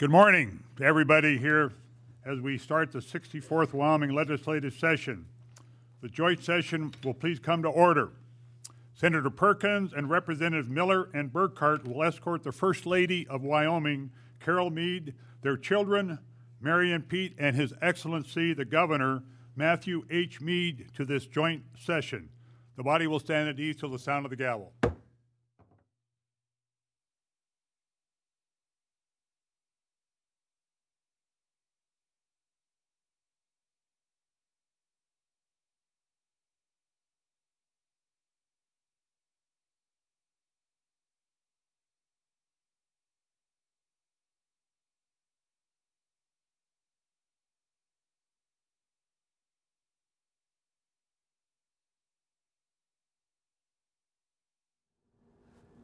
Good morning to everybody here as we start the 64th Wyoming Legislative Session. The joint session will please come to order. Senator Perkins and Representative Miller and Burke will escort the First Lady of Wyoming, Carol Mead, their children, Mary and Pete, and His Excellency, the Governor, Matthew H. Mead, to this joint session. The body will stand at ease till the sound of the gavel.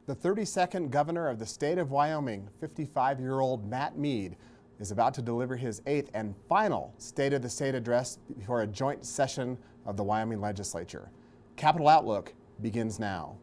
The 32nd governor of the state of Wyoming, 55-year-old Matt Mead, is about to deliver his 8th and final State of the State address before a joint session of the Wyoming Legislature. Capitol Outlook begins now.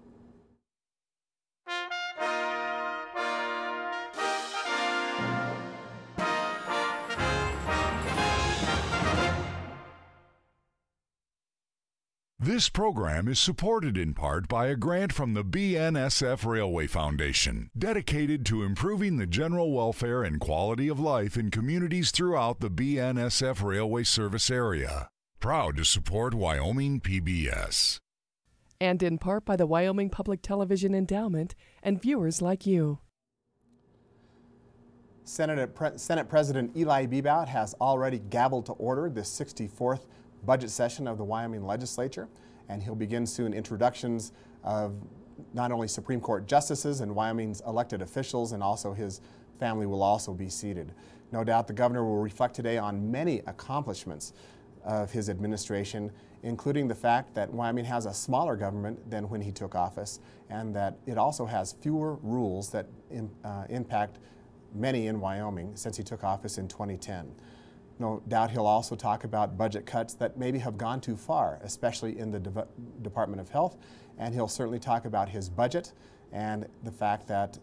This program is supported in part by a grant from the BNSF Railway Foundation, dedicated to improving the general welfare and quality of life in communities throughout the BNSF Railway service area. Proud to support Wyoming PBS. And in part by the Wyoming Public Television Endowment and viewers like you. Senate President Eli Bebout has already gavelled to order the 64th budget session of the Wyoming Legislature, and he'll begin soon introductions of not only Supreme Court justices and Wyoming's elected officials, and also his family will also be seated. No doubt the governor will reflect today on many accomplishments of his administration, including the fact that Wyoming has a smaller government than when he took office, and that it also has fewer rules that impact many in Wyoming since he took office in 2010. No doubt he'll also talk about budget cuts that maybe have gone too far, especially in the Department of Health, and he'll certainly talk about his budget and the fact that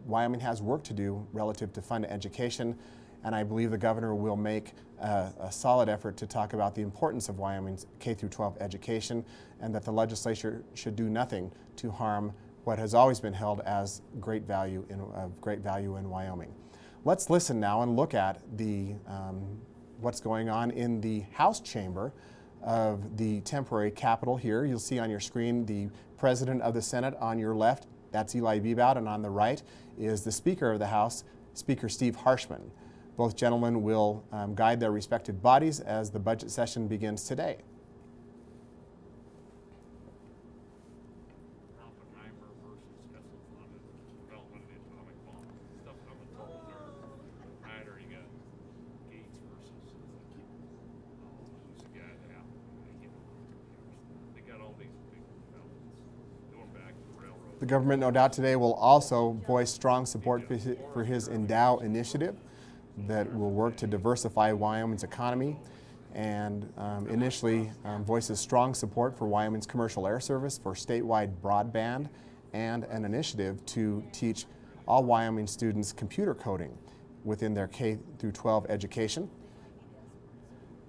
Wyoming has work to do relative to fund education, and I believe the governor will make a solid effort to talk about the importance of Wyoming's K-12 education, and that the legislature should do nothing to harm what has always been held as great value in Wyoming. Let's listen now and look at the what's going on in the House chamber of the temporary Capitol here. You'll see on your screen the President of the Senate on your left, that's Eli Bebout, and on the right is the Speaker of the House, Speaker Steve Harshman. Both gentlemen will guide their respective bodies as the budget session begins today. The government, no doubt, today will also voice strong support for his Endow initiative that will work to diversify Wyoming's economy, and initially voices strong support for Wyoming's commercial air service, for statewide broadband, and an initiative to teach all Wyoming students computer coding within their K-12 education.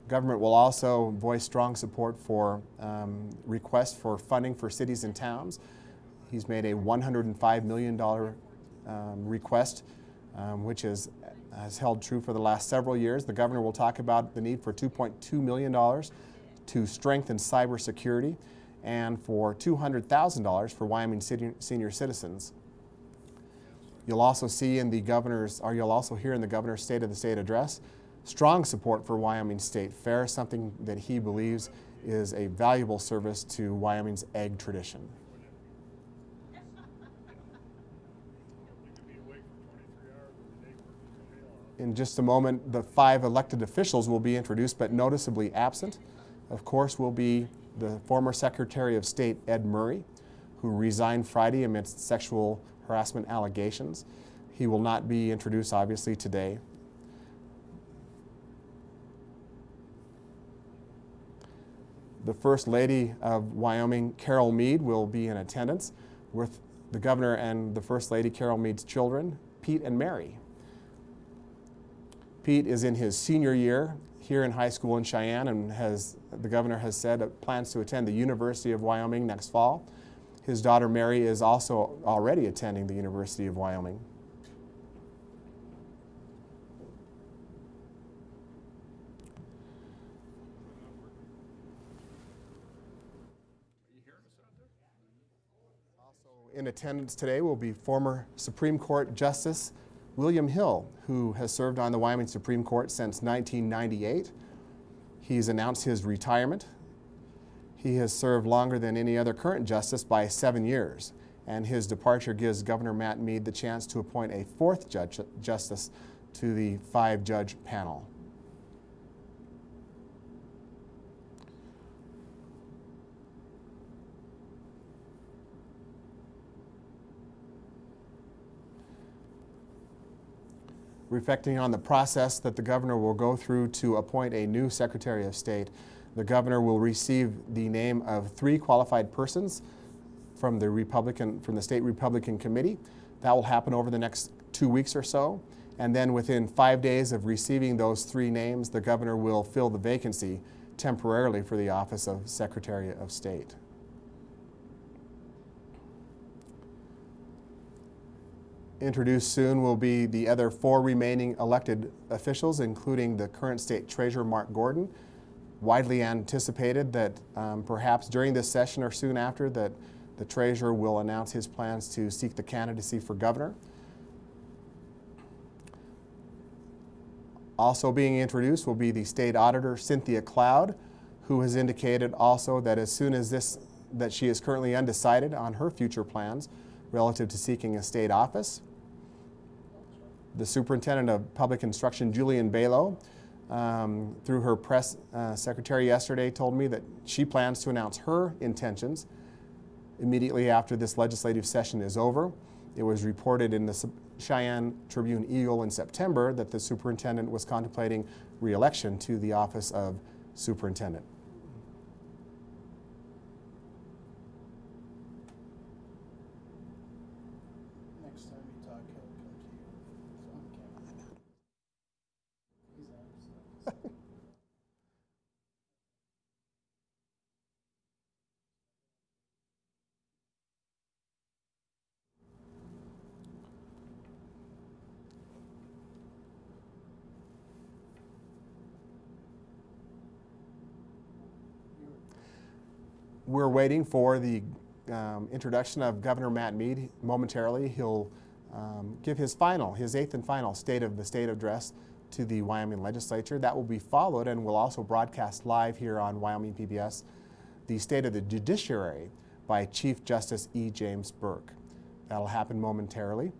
Government will also voice strong support for requests for funding for cities and towns. He's made a $105 million request, which has held true for the last several years. The governor will talk about the need for $2.2 million to strengthen cybersecurity, and for $200,000 for Wyoming senior citizens. You'll also see in the governor's, or you'll also hear in the governor's State of the State address, strong support for Wyoming State Fair, something that he believes is a valuable service to Wyoming's egg tradition. In just a moment, the 5 elected officials will be introduced, but noticeably absent, of course, will be the former Secretary of State, Ed Murray, who resigned Friday amidst sexual harassment allegations. He will not be introduced, obviously, today. The First Lady of Wyoming, Carol Mead, will be in attendance with the Governor and the First Lady, Carol Mead's children, Pete and Mary. Pete is in his senior year here in high school in Cheyenne, and the governor has said plans to attend the University of Wyoming next fall. His daughter Mary is also already attending the University of Wyoming. In attendance today will be former Supreme Court Justice William Hill, who has served on the Wyoming Supreme Court since 1998. He's announced his retirement. He has served longer than any other current justice by 7 years, and his departure gives Governor Matt Mead the chance to appoint a fourth justice to the 5-judge panel. Reflecting on the process that the governor will go through to appoint a new Secretary of State, the governor will receive the name of 3 qualified persons from the State Republican Committee. That will happen over the next 2 weeks or so. And then within 5 days of receiving those 3 names, the governor will fill the vacancy temporarily for the office of Secretary of State. Introduced soon will be the other 4 remaining elected officials, including the current state treasurer, Mark Gordon. Widely anticipated that perhaps during this session or soon after that the treasurer will announce his plans to seek the candidacy for governor. Also being introduced will be the state auditor, Cynthia Cloud, who has indicated also that as soon as that she is currently undecided on her future plans relative to seeking a state office. The Superintendent of Public Instruction, Julian Balo, through her press secretary yesterday, told me that she plans to announce her intentions immediately after this legislative session is over. It was reported in the Cheyenne Tribune-Eagle in September that the superintendent was contemplating re-election to the office of superintendent. We're waiting for the introduction of Governor Matt Mead momentarily. He'll give his 8th and final State of the State address to the Wyoming Legislature. That will be followed, and we'll also broadcast live here on Wyoming PBS, the State of the Judiciary by Chief Justice E. James Burke. That'll happen momentarily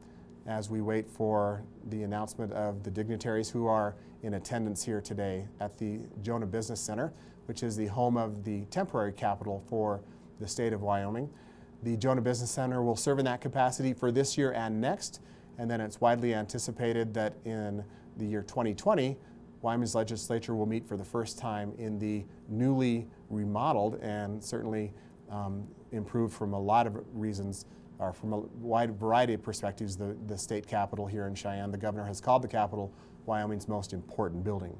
as we wait for the announcement of the dignitaries who are in attendance here today at the Jonah Business Center, which is the home of the temporary capital for the state of Wyoming. The Jonah Business Center will serve in that capacity for this year and next, and then it's widely anticipated that in the year 2020, Wyoming's legislature will meet for the first time in the newly remodeled and certainly improved from a lot of reasons, or from a wide variety of perspectives, the state capitol here in Cheyenne. The governor has called the capitol Wyoming's most important building.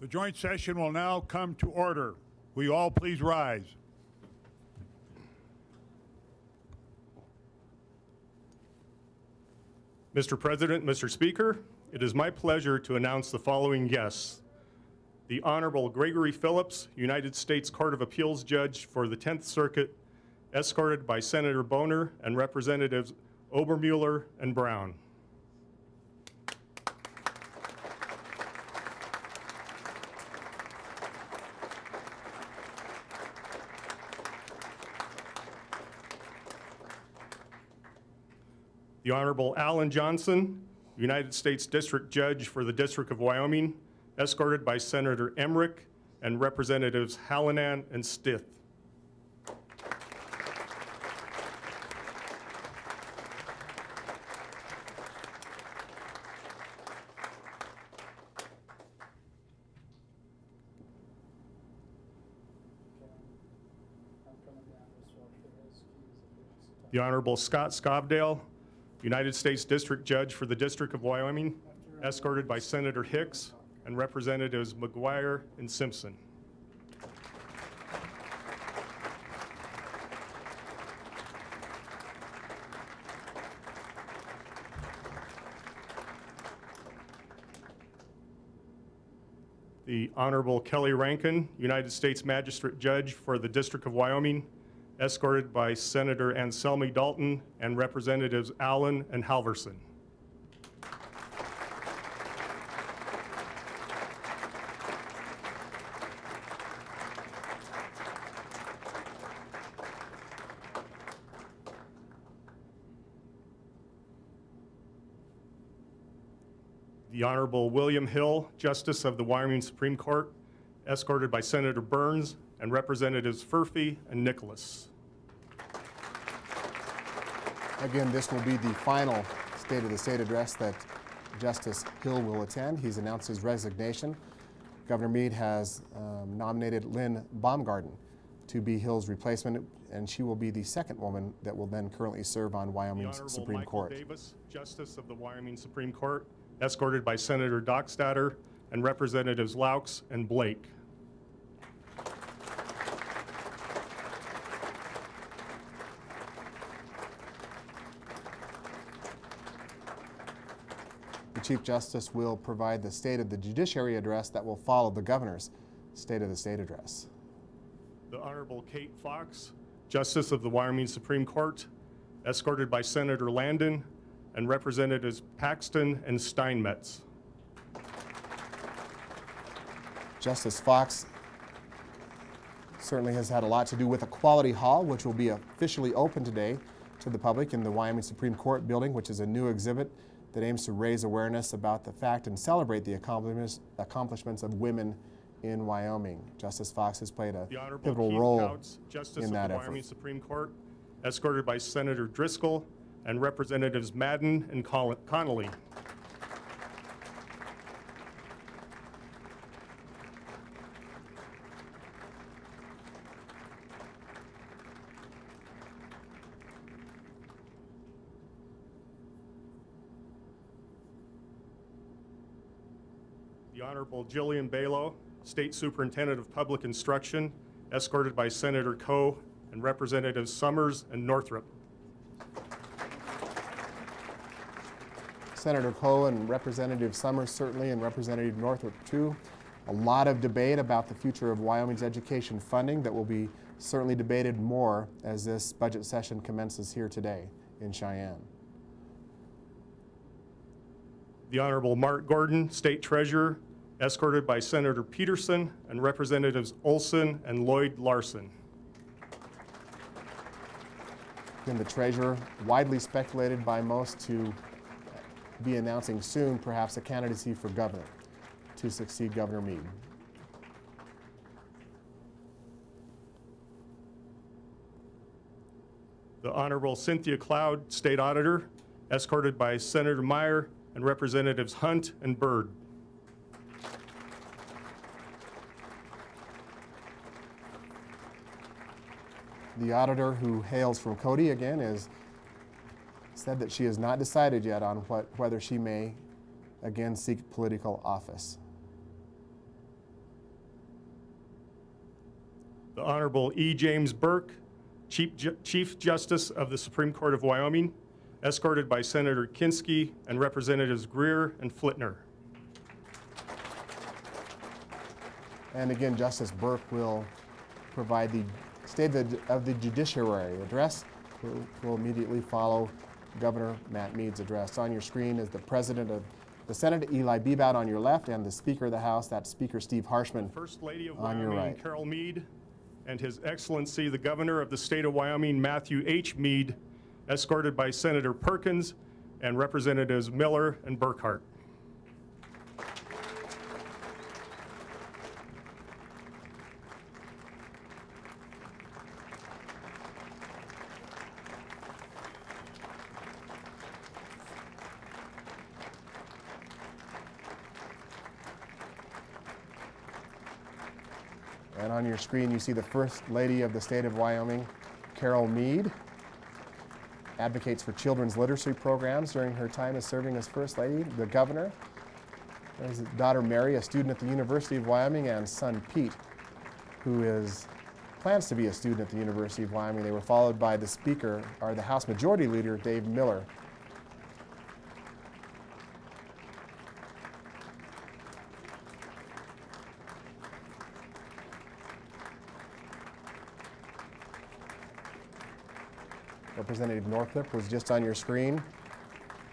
The joint session will now come to order. Will you all please rise? Mr. President, Mr. Speaker, it is my pleasure to announce the following guests. The Honorable Gregory Phillips, United States Court of Appeals Judge for the 10th Circuit, escorted by Senator Boner and Representatives Obermuller and Brown. The Honorable Alan Johnson, United States District Judge for the District of Wyoming, escorted by Senator Emmerich and Representatives Hallinan and Stith. The Honorable Scott Scobdale, United States District Judge for the District of Wyoming, escorted by Senator Hicks and Representatives McGuire and Simpson. The Honorable Kelly Rankin, United States Magistrate Judge for the District of Wyoming, escorted by Senator Anselmi Dalton and Representatives Allen and Halverson. The Honorable William Hill, Justice of the Wyoming Supreme Court, escorted by Senator Burns and Representatives Furphy and Nicholas. Again, this will be the final State of the State address that Justice Hill will attend. He's announced his resignation. Governor Mead has nominated Lynn Baumgarten to be Hill's replacement, and she will be the second woman that will then currently serve on Wyoming's Supreme Court. The Honorable Michael Davis, Justice of the Wyoming Supreme Court, escorted by Senator Dockstader and Representatives Laux and Blake. The Chief Justice will provide the State of the Judiciary address that will follow the Governor's State of the State address. The Honorable Kate Fox, Justice of the Wyoming Supreme Court, escorted by Senator Landon and Representatives Paxton and Steinmetz. Justice Fox certainly has had a lot to do with Equality Hall, which will be officially open today to the public in the Wyoming Supreme Court building, which is a new exhibit that aims to raise awareness about the fact and celebrate the accomplishments of women in Wyoming. Justice Fox has played a pivotal role in that effort. Wyoming Supreme Court, escorted by Senator Driscoll and Representatives Madden and Connolly. The Honorable Jillian Balow, State Superintendent of Public Instruction, escorted by Senator Coe and Representatives Summers and Northrop. Senator Coe and Representative Summers certainly, and Representative Northrop too. A lot of debate about the future of Wyoming's education funding that will be certainly debated more as this budget session commences here today in Cheyenne. The Honorable Mark Gordon, State Treasurer, escorted by Senator Peterson and Representatives Olson and Lloyd Larson. Again, the Treasurer, widely speculated by most to be announcing soon perhaps a candidacy for governor to succeed Governor Mead. The Honorable Cynthia Cloud, State Auditor, escorted by Senator Meyer and Representatives Hunt and Byrd. The auditor, who hails from Cody again, has said that she has not decided yet on whether she may again seek political office. the Honorable E. James Burke, Chief Justice of the Supreme Court of Wyoming, escorted by Senator Kinski and Representatives Greer and Flitner. And again, Justice Burke will provide the State of the Judiciary address. Will immediately follow Governor Matt Mead's address. On your screen is the President of the Senate, Eli Bebout, on your left, and the Speaker of the House, that's Speaker Steve Harshman, First Lady of on your Wyoming, right. Carol Mead, and His Excellency, the Governor of the State of Wyoming, Matthew H. Mead, escorted by Senator Perkins and Representatives Miller and Burkhart. And on your screen, you see the First Lady of the State of Wyoming, Carol Mead, advocates for children's literacy programs during her time as serving as First Lady. The Governor, his daughter Mary, a student at the University of Wyoming, and son Pete, who plans to be a student at the University of Wyoming. They were followed by the Speaker, or the House Majority Leader, Dave Miller. Representative Northrup was just on your screen,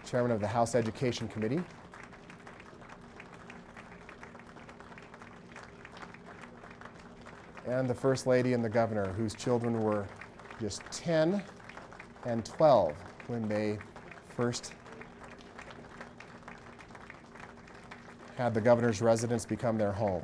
Chairman of the House Education Committee. And the First Lady and the Governor, whose children were just 10 and 12 when they first had the Governor's residence become their home.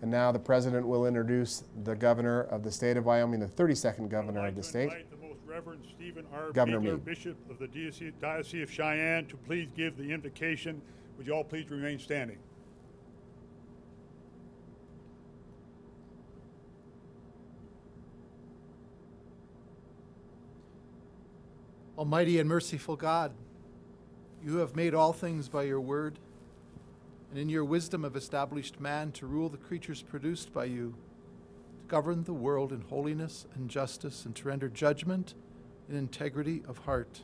And now the President will introduce the Governor of the State of Wyoming, the 32nd Governor of the state. I'd like to invite the Most Reverend Stephen R. Governor Biegler, Mead. Bishop of the Diocese of Cheyenne, to please give the invocation. Would you all please remain standing? Almighty and merciful God, you have made all things by your word, and in your wisdom have established man to rule the creatures produced by you, to govern the world in holiness and justice, and to render judgment in integrity of heart.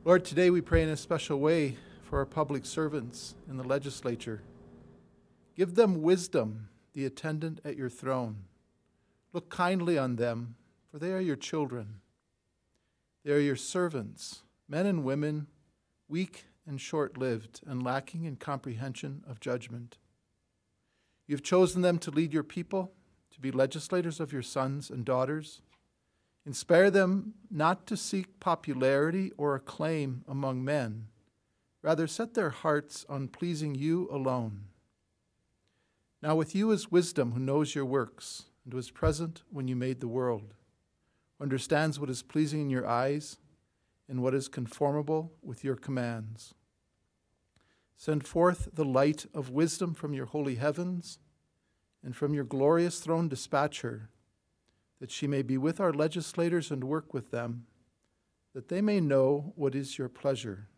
Lord, today we pray in a special way for our public servants in the legislature. Give them wisdom, the attendant at your throne. Look kindly on them, for they are your children. They are your servants, men and women, weak and short-lived, and lacking in comprehension of judgment. You have chosen them to lead your people, to be legislators of your sons and daughters. Inspire them not to seek popularity or acclaim among men. Rather, set their hearts on pleasing you alone. Now with you is wisdom, who knows your works, and was present when you made the world, who understands what is pleasing in your eyes, and what is conformable with your commands. Send forth the light of wisdom from your holy heavens, and from your glorious throne dispatch her, that she may be with our legislators and work with them, that they may know what is your pleasure.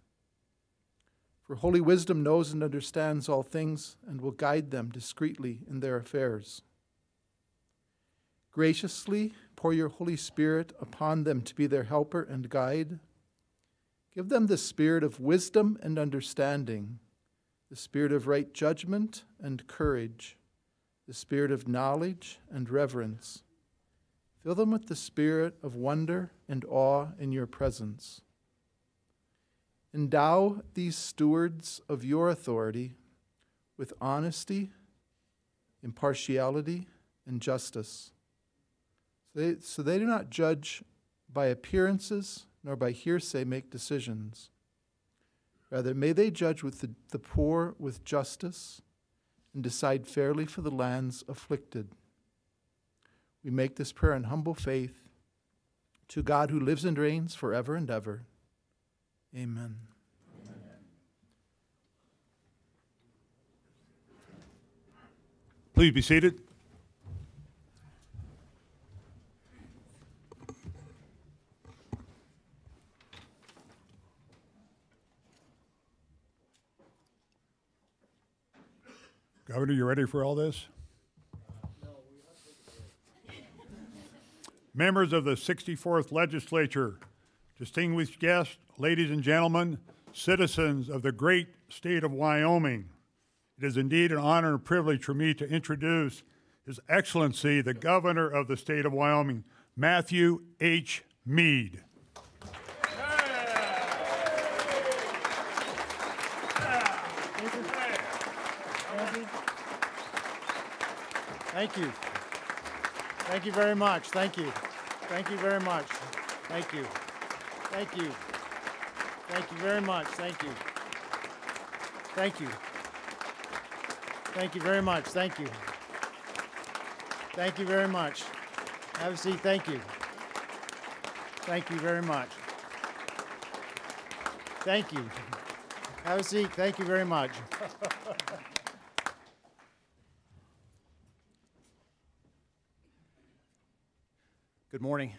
For holy wisdom knows and understands all things, and will guide them discreetly in their affairs. Graciously pour your Holy Spirit upon them to be their helper and guide. Give them the spirit of wisdom and understanding, the spirit of right judgment and courage, the spirit of knowledge and reverence. Fill them with the spirit of wonder and awe in your presence. Endow these stewards of your authority with honesty, impartiality, and justice, so they do not judge by appearances, nor by hearsay make decisions. Rather, may they judge with the poor with justice, and decide fairly for the lands afflicted. We make this prayer in humble faith to God who lives and reigns forever and ever. Amen. Please be seated. Governor, you ready for all this? Members of the 64th Legislature, distinguished guests, ladies and gentlemen, citizens of the great state of Wyoming, it is indeed an honor and privilege for me to introduce His Excellency, the Governor of the state of Wyoming, Matthew H. Mead. Thank you. Thank you very much. Thank you. Thank you very much. Thank you. Thank you. Thank you very much. Thank you. Thank you. Thank you very much. Thank you. Thank you very much. Have a seat. Thank you. Thank you very much. Thank you. Have a seat. Thank you very much. Good morning.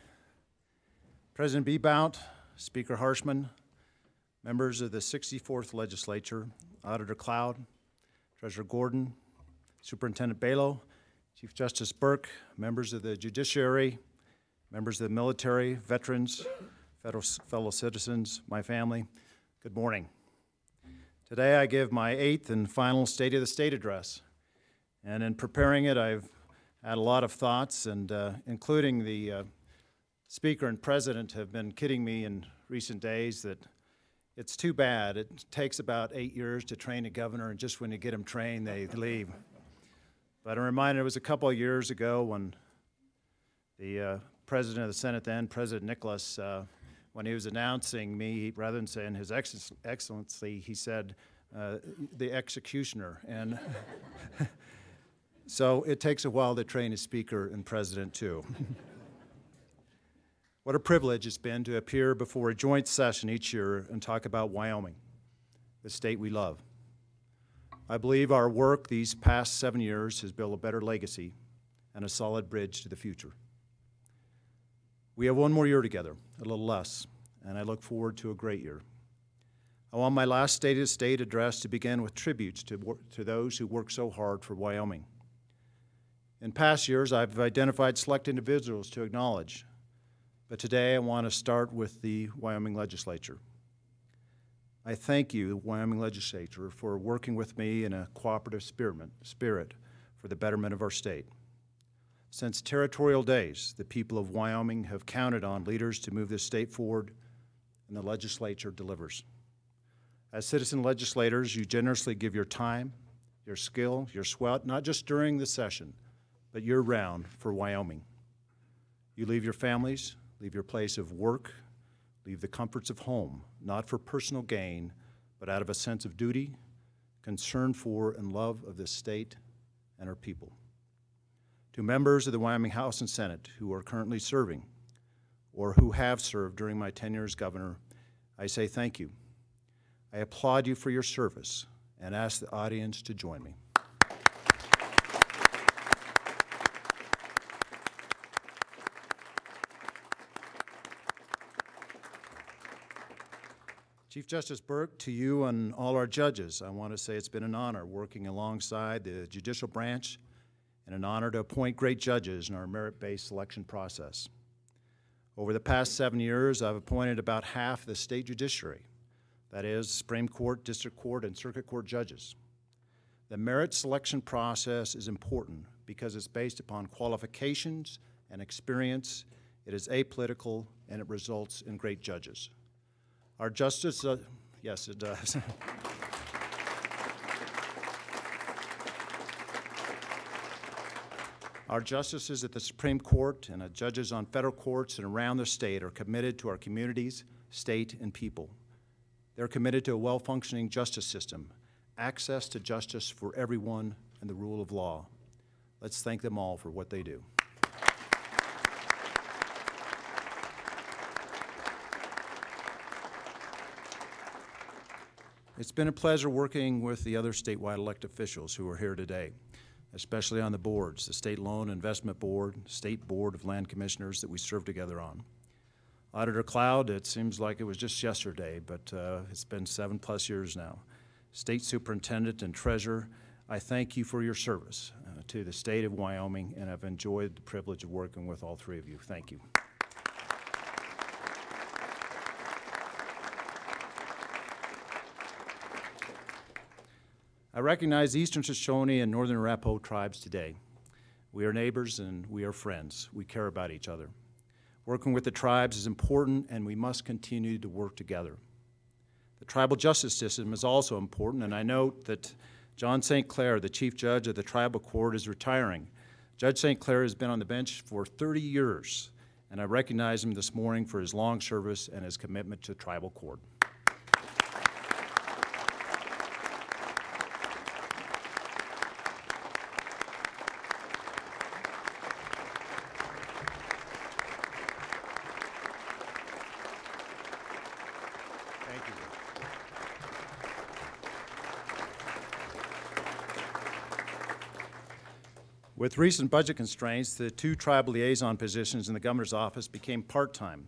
President Bebout, Speaker Harshman, members of the 64th Legislature, Auditor Cloud, Treasurer Gordon, Superintendent Balo, Chief Justice Burke, members of the Judiciary, members of the military, veterans, fellow citizens, my family, good morning. Today I give my 8th and final State of the State address. And in preparing it, I've had a lot of thoughts, and including the Speaker and President have been kidding me in recent days that it's too bad. It takes about 8 years to train a governor, and just when you get them trained, they leave. But I'm reminded it was a couple of years ago when the President of the Senate then, President Nicholas, when he was announcing me, rather than saying His Excellency, he said the executioner. And so it takes a while to train a Speaker and President too. What a privilege it's been to appear before a joint session each year and talk about Wyoming, the state we love. I believe our work these past 7 years has built a better legacy and a solid bridge to the future. We have one more year together, a little less, and I look forward to a great year. I want my last State of the State address to begin with tributes to those who work so hard for Wyoming. In past years, I've identified select individuals to acknowledge, but today I want to start with the Wyoming Legislature. I thank you, Wyoming Legislature, for working with me in a cooperative spirit for the betterment of our state. Since territorial days, the people of Wyoming have counted on leaders to move this state forward, and the legislature delivers. As citizen legislators, you generously give your time, your skill, your sweat, not just during the session, but year-round for Wyoming. You leave your families, leave your place of work, leave the comforts of home, not for personal gain, but out of a sense of duty, concern for and love of this state and our people. To members of the Wyoming House and Senate who are currently serving or who have served during my tenure as governor, I say thank you. I applaud you for your service and ask the audience to join me. Chief Justice Burke, to you and all our judges, I want to say it's been an honor working alongside the judicial branch and an honor to appoint great judges in our merit-based selection process. Over the past 7 years, I've appointed about half the state judiciary, that is, Supreme Court, District Court, and Circuit Court judges. The merit selection process is important because it's based upon qualifications and experience. It is apolitical, and it results in great judges. Our justice, yes, it does. Our justices at the Supreme Court and the judges on federal courts and around the state are committed to our communities, state, and people. They're committed to a well-functioning justice system, access to justice for everyone, and the rule of law. Let's thank them all for what they do. It's been a pleasure working with the other statewide elected officials who are here today. especially on the boards, the State Loan Investment Board, State Board of Land Commissioners that we serve together on. Auditor Cloud, it seems like it was just yesterday, but it's been 7+ years now. State Superintendent and Treasurer, I thank you for your service to the state of Wyoming, and I've enjoyed the privilege of working with all three of you. Thank you. I recognize the Eastern Shoshone and Northern Arapaho tribes today. We are neighbors and we are friends. We care about each other. Working with the tribes is important, and we must continue to work together. The tribal justice system is also important, and I note that John St. Clair, the Chief Judge of the Tribal Court, is retiring. Judge St. Clair has been on the bench for 30 years, and I recognize him this morning for his long service and his commitment to the tribal court. With recent budget constraints, the 2 tribal liaison positions in the governor's office became part-time.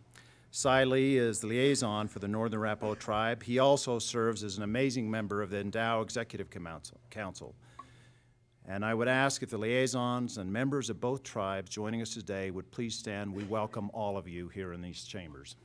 Cy Lee is the liaison for the Northern Arapaho tribe. He also serves as an amazing member of the Endow Executive Council. And I would ask if the liaisons and members of both tribes joining us today would please stand. We welcome all of you here in these chambers.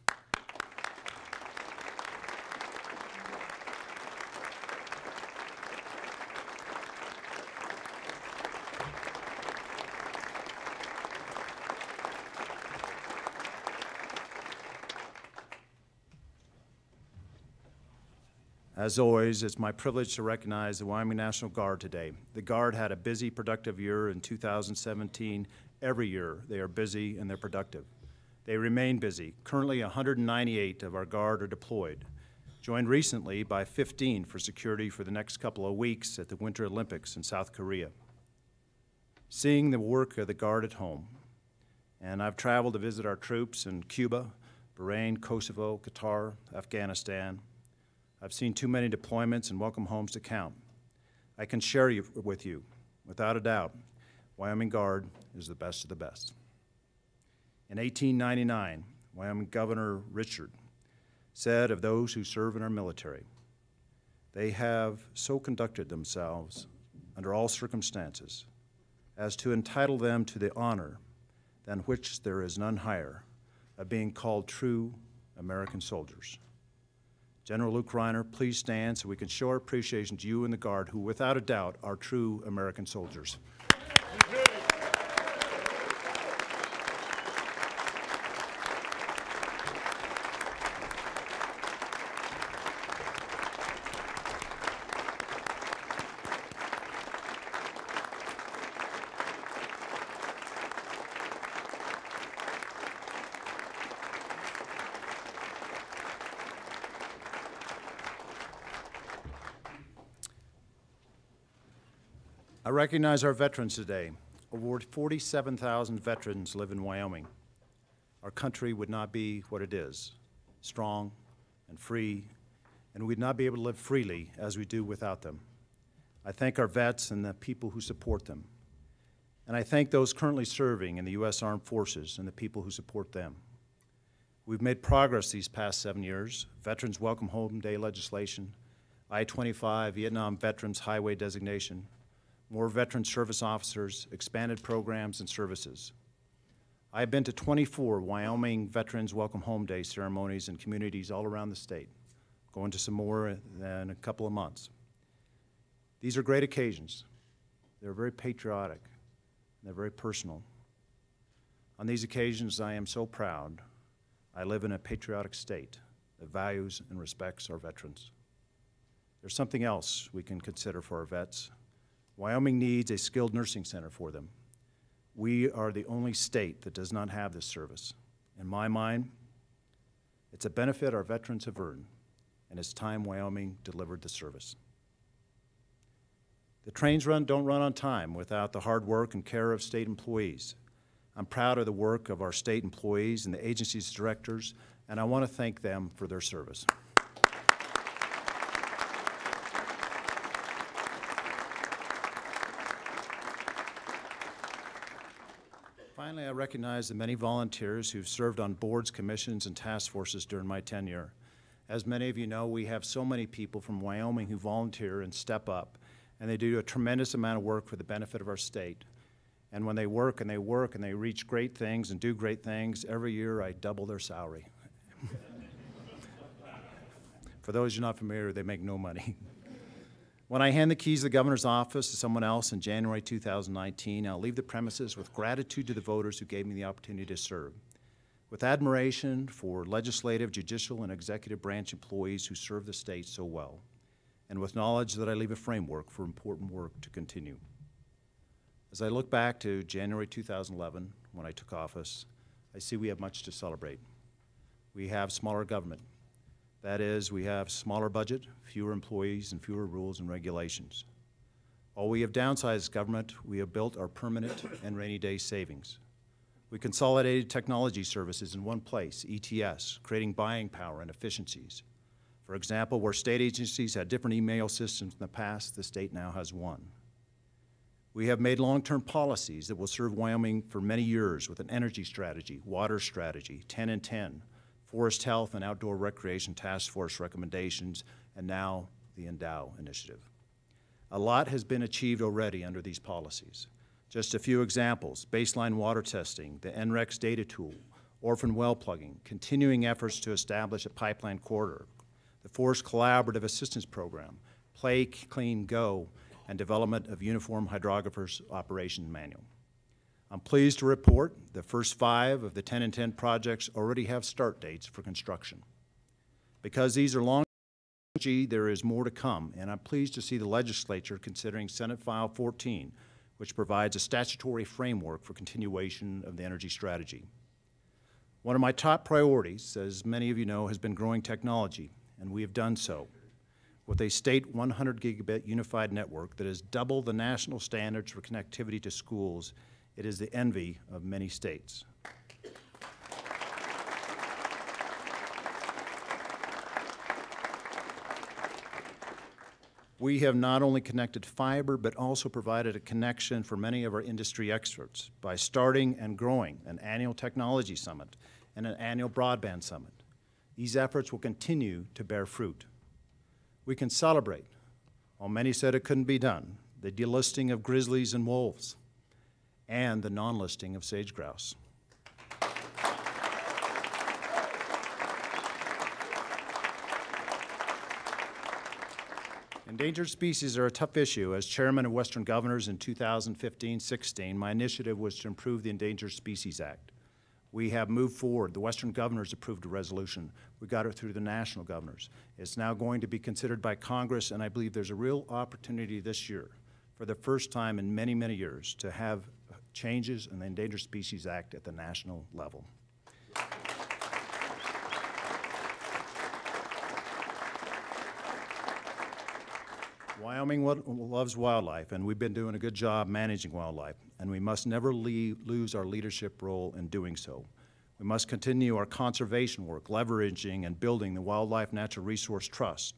As always, it's my privilege to recognize the Wyoming National Guard today. The Guard had a busy, productive year in 2017. Every year, they are busy and they're productive. They remain busy. Currently, 198 of our Guard are deployed, joined recently by 15 for security for the next couple of weeks at the Winter Olympics in South Korea. Seeing the work of the Guard at home, and I've traveled to visit our troops in Cuba, Bahrain, Kosovo, Qatar, Afghanistan. I've seen too many deployments and welcome homes to count. I can share with you, without a doubt, Wyoming Guard is the best of the best. In 1899, Wyoming Governor Richard said of those who serve in our military, they have so conducted themselves under all circumstances as to entitle them to the honor than which there is none higher of being called true American soldiers. General Luke Reiner, please stand so we can show our appreciation to you and the Guard, who without a doubt are true American soldiers. I recognize our veterans today. Over 47,000 veterans live in Wyoming. Our country would not be what it is, strong and free, and we'd not be able to live freely as we do without them. I thank our vets and the people who support them. And I thank those currently serving in the U.S. Armed Forces and the people who support them. We've made progress these past 7 years. Veterans Welcome Home Day legislation, I-25 Vietnam Veterans Highway designation, more veteran service officers, expanded programs and services. I have been to 24 Wyoming Veterans Welcome Home Day ceremonies in communities all around the state, going to some more in a couple of months. These are great occasions. They're very patriotic. They're very personal. On these occasions, I am so proud I live in a patriotic state that values and respects our veterans. There's something else we can consider for our vets. Wyoming needs a skilled nursing center for them. We are the only state that does not have this service. In my mind, it's a benefit our veterans have earned, and it's time Wyoming delivered the service. The trains don't run on time without the hard work and care of state employees. I'm proud of the work of our state employees and the agency's directors, and I want to thank them for their service. recognize the many volunteers who've served on boards, commissions, and task forces during my tenure. As many of you know, we have so many people from Wyoming who volunteer and step up, and they do a tremendous amount of work for the benefit of our state. And when they work and they work and they reach great things and do great things, every year I double their salary. For those who are not familiar, they make no money. When I hand the keys of the governor's office to someone else in January 2019, I'll leave the premises with gratitude to the voters who gave me the opportunity to serve, with admiration for legislative, judicial, and executive branch employees who serve the state so well, and with knowledge that I leave a framework for important work to continue. As I look back to January 2011, when I took office, I see we have much to celebrate. We have smaller government. That is, we have smaller budget, fewer employees, and fewer rules and regulations. While we have downsized government, we have built our permanent and rainy day savings. We consolidated technology services in one place, ETS, creating buying power and efficiencies. For example, where state agencies had different email systems in the past, the state now has one. We have made long-term policies that will serve Wyoming for many years with an energy strategy, water strategy, 10 and 10, forest health and outdoor recreation task force recommendations, and now the Endow initiative. A lot has been achieved already under these policies. Just a few examples: baseline water testing, the NREX data tool, orphan well plugging, continuing efforts to establish a pipeline corridor, the Forest Collaborative Assistance Program, Play, Clean, Go, and development of Uniform Hydrographers Operation Manual. I'm pleased to report the first 5 of the 10 and 10 projects already have start dates for construction. Because these are long, there is more to come, and I'm pleased to see the legislature considering Senate File 14, which provides a statutory framework for continuation of the energy strategy. One of my top priorities, as many of you know, has been growing technology, and we have done so with a state 100 gigabit unified network that has doubled the national standards for connectivity to schools. It is the envy of many states. We have not only connected fiber, but also provided a connection for many of our industry experts by starting and growing an annual technology summit and an annual broadband summit. These efforts will continue to bear fruit. We can celebrate, while many said it couldn't be done, the delisting of grizzlies and wolves, and the non-listing of sage grouse. Endangered species are a tough issue. As chairman of Western Governors in 2015-16, my initiative was to improve the Endangered Species Act. We have moved forward. The Western Governors approved a resolution. We got it through the national governors. It's now going to be considered by Congress, and I believe there's a real opportunity this year, for the first time in many, many years, to have changes in the Endangered Species Act at the national level. Wyoming loves wildlife, and we've been doing a good job managing wildlife, and we must never lose our leadership role in doing so. We must continue our conservation work, leveraging and building the Wildlife Natural Resource Trust.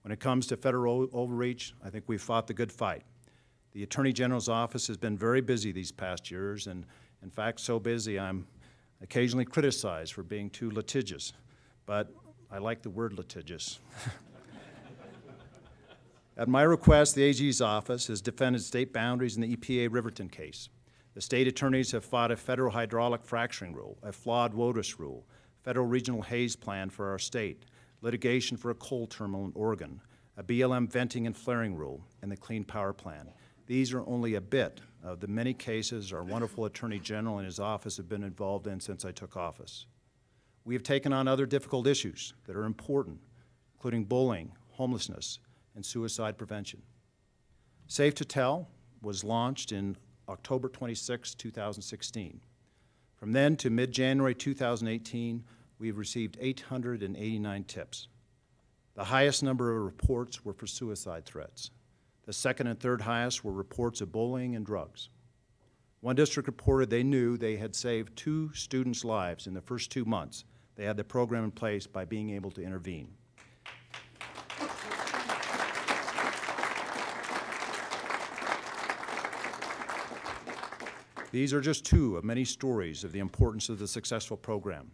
When it comes to federal overreach, I think we've fought the good fight. The Attorney General's office has been very busy these past years, and in fact so busy I'm occasionally criticized for being too litigious, but I like the word litigious. At my request, the AG's office has defended state boundaries in the EPA Riverton case. The state attorneys have fought a federal hydraulic fracturing rule, a flawed WOTUS rule, federal regional haze plan for our state, litigation for a coal terminal in Oregon, a BLM venting and flaring rule, and the Clean Power Plan. These are only a bit of the many cases our wonderful Attorney General and his office have been involved in since I took office. We have taken on other difficult issues that are important, including bullying, homelessness, and suicide prevention. Safe to Tell was launched in October 26, 2016. From then to mid-January 2018, we've received 889 tips. The highest number of reports were for suicide threats. The second and third highest were reports of bullying and drugs. One district reported they knew they had saved 2 students' lives in the first 2 months. They had the program in place by being able to intervene. These are just two of many stories of the importance of the successful program.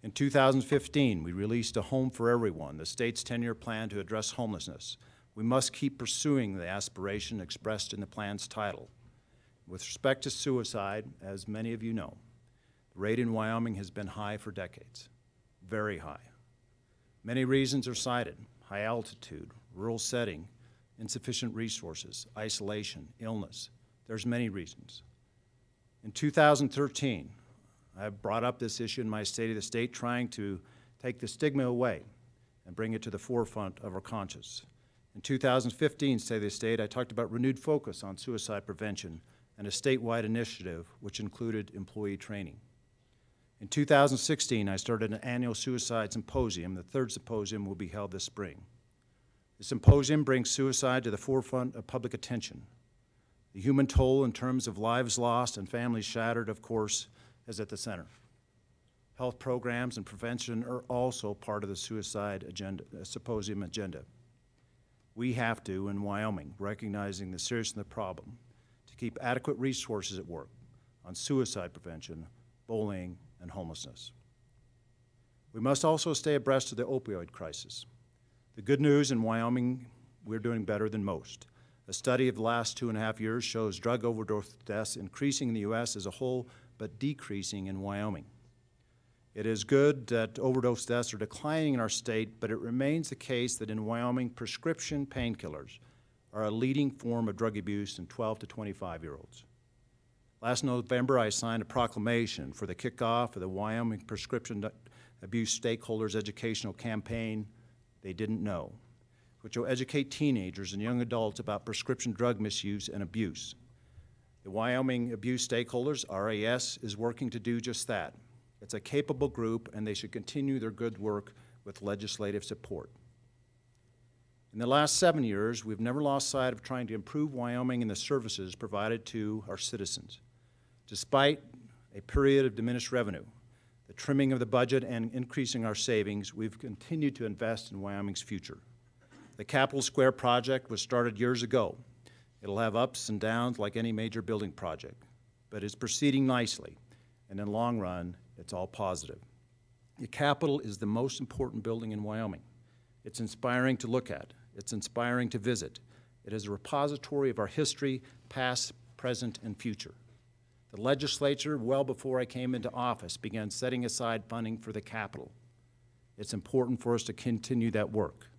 In 2015, we released A Home for Everyone, the state's 10-year plan to address homelessness. We must keep pursuing the aspiration expressed in the plan's title. With respect to suicide, as many of you know, the rate in Wyoming has been high for decades, very high. Many reasons are cited: high altitude, rural setting, insufficient resources, isolation, illness. There's many reasons. In 2013, I brought up this issue in my State of the State, trying to take the stigma away and bring it to the forefront of our conscience. In 2015, State of the State, I talked about renewed focus on suicide prevention and a statewide initiative which included employee training. In 2016, I started an annual suicide symposium. The third symposium will be held this spring. The symposium brings suicide to the forefront of public attention. The human toll in terms of lives lost and families shattered, of course, is at the center. Health programs and prevention are also part of the suicide agenda, symposium agenda. We have to, in Wyoming, recognizing the seriousness of the problem, to keep adequate resources at work on suicide prevention, bullying, and homelessness. We must also stay abreast of the opioid crisis. The good news in Wyoming, we're doing better than most. A study of the last 2.5 years shows drug overdose deaths increasing in the U.S. as a whole, but decreasing in Wyoming. It is good that overdose deaths are declining in our state, but it remains the case that in Wyoming, prescription painkillers are a leading form of drug abuse in 12 to 25-year-olds. Last November, I signed a proclamation for the kickoff of the Wyoming Prescription Abuse Stakeholders Educational Campaign, They Didn't Know, which will educate teenagers and young adults about prescription drug misuse and abuse. The Wyoming Abuse Stakeholders, RAS, is working to do just that. It's a capable group, and they should continue their good work with legislative support. In the last 7 years, we've never lost sight of trying to improve Wyoming and the services provided to our citizens. Despite a period of diminished revenue, the trimming of the budget and increasing our savings, we've continued to invest in Wyoming's future. The Capitol Square project was started years ago. It'll have ups and downs like any major building project, but it's proceeding nicely, and in the long run, it's all positive. The Capitol is the most important building in Wyoming. It's inspiring to look at. It's inspiring to visit. It is a repository of our history, past, present, and future. The legislature, well before I came into office, began setting aside funding for the Capitol. It's important for us to continue that work.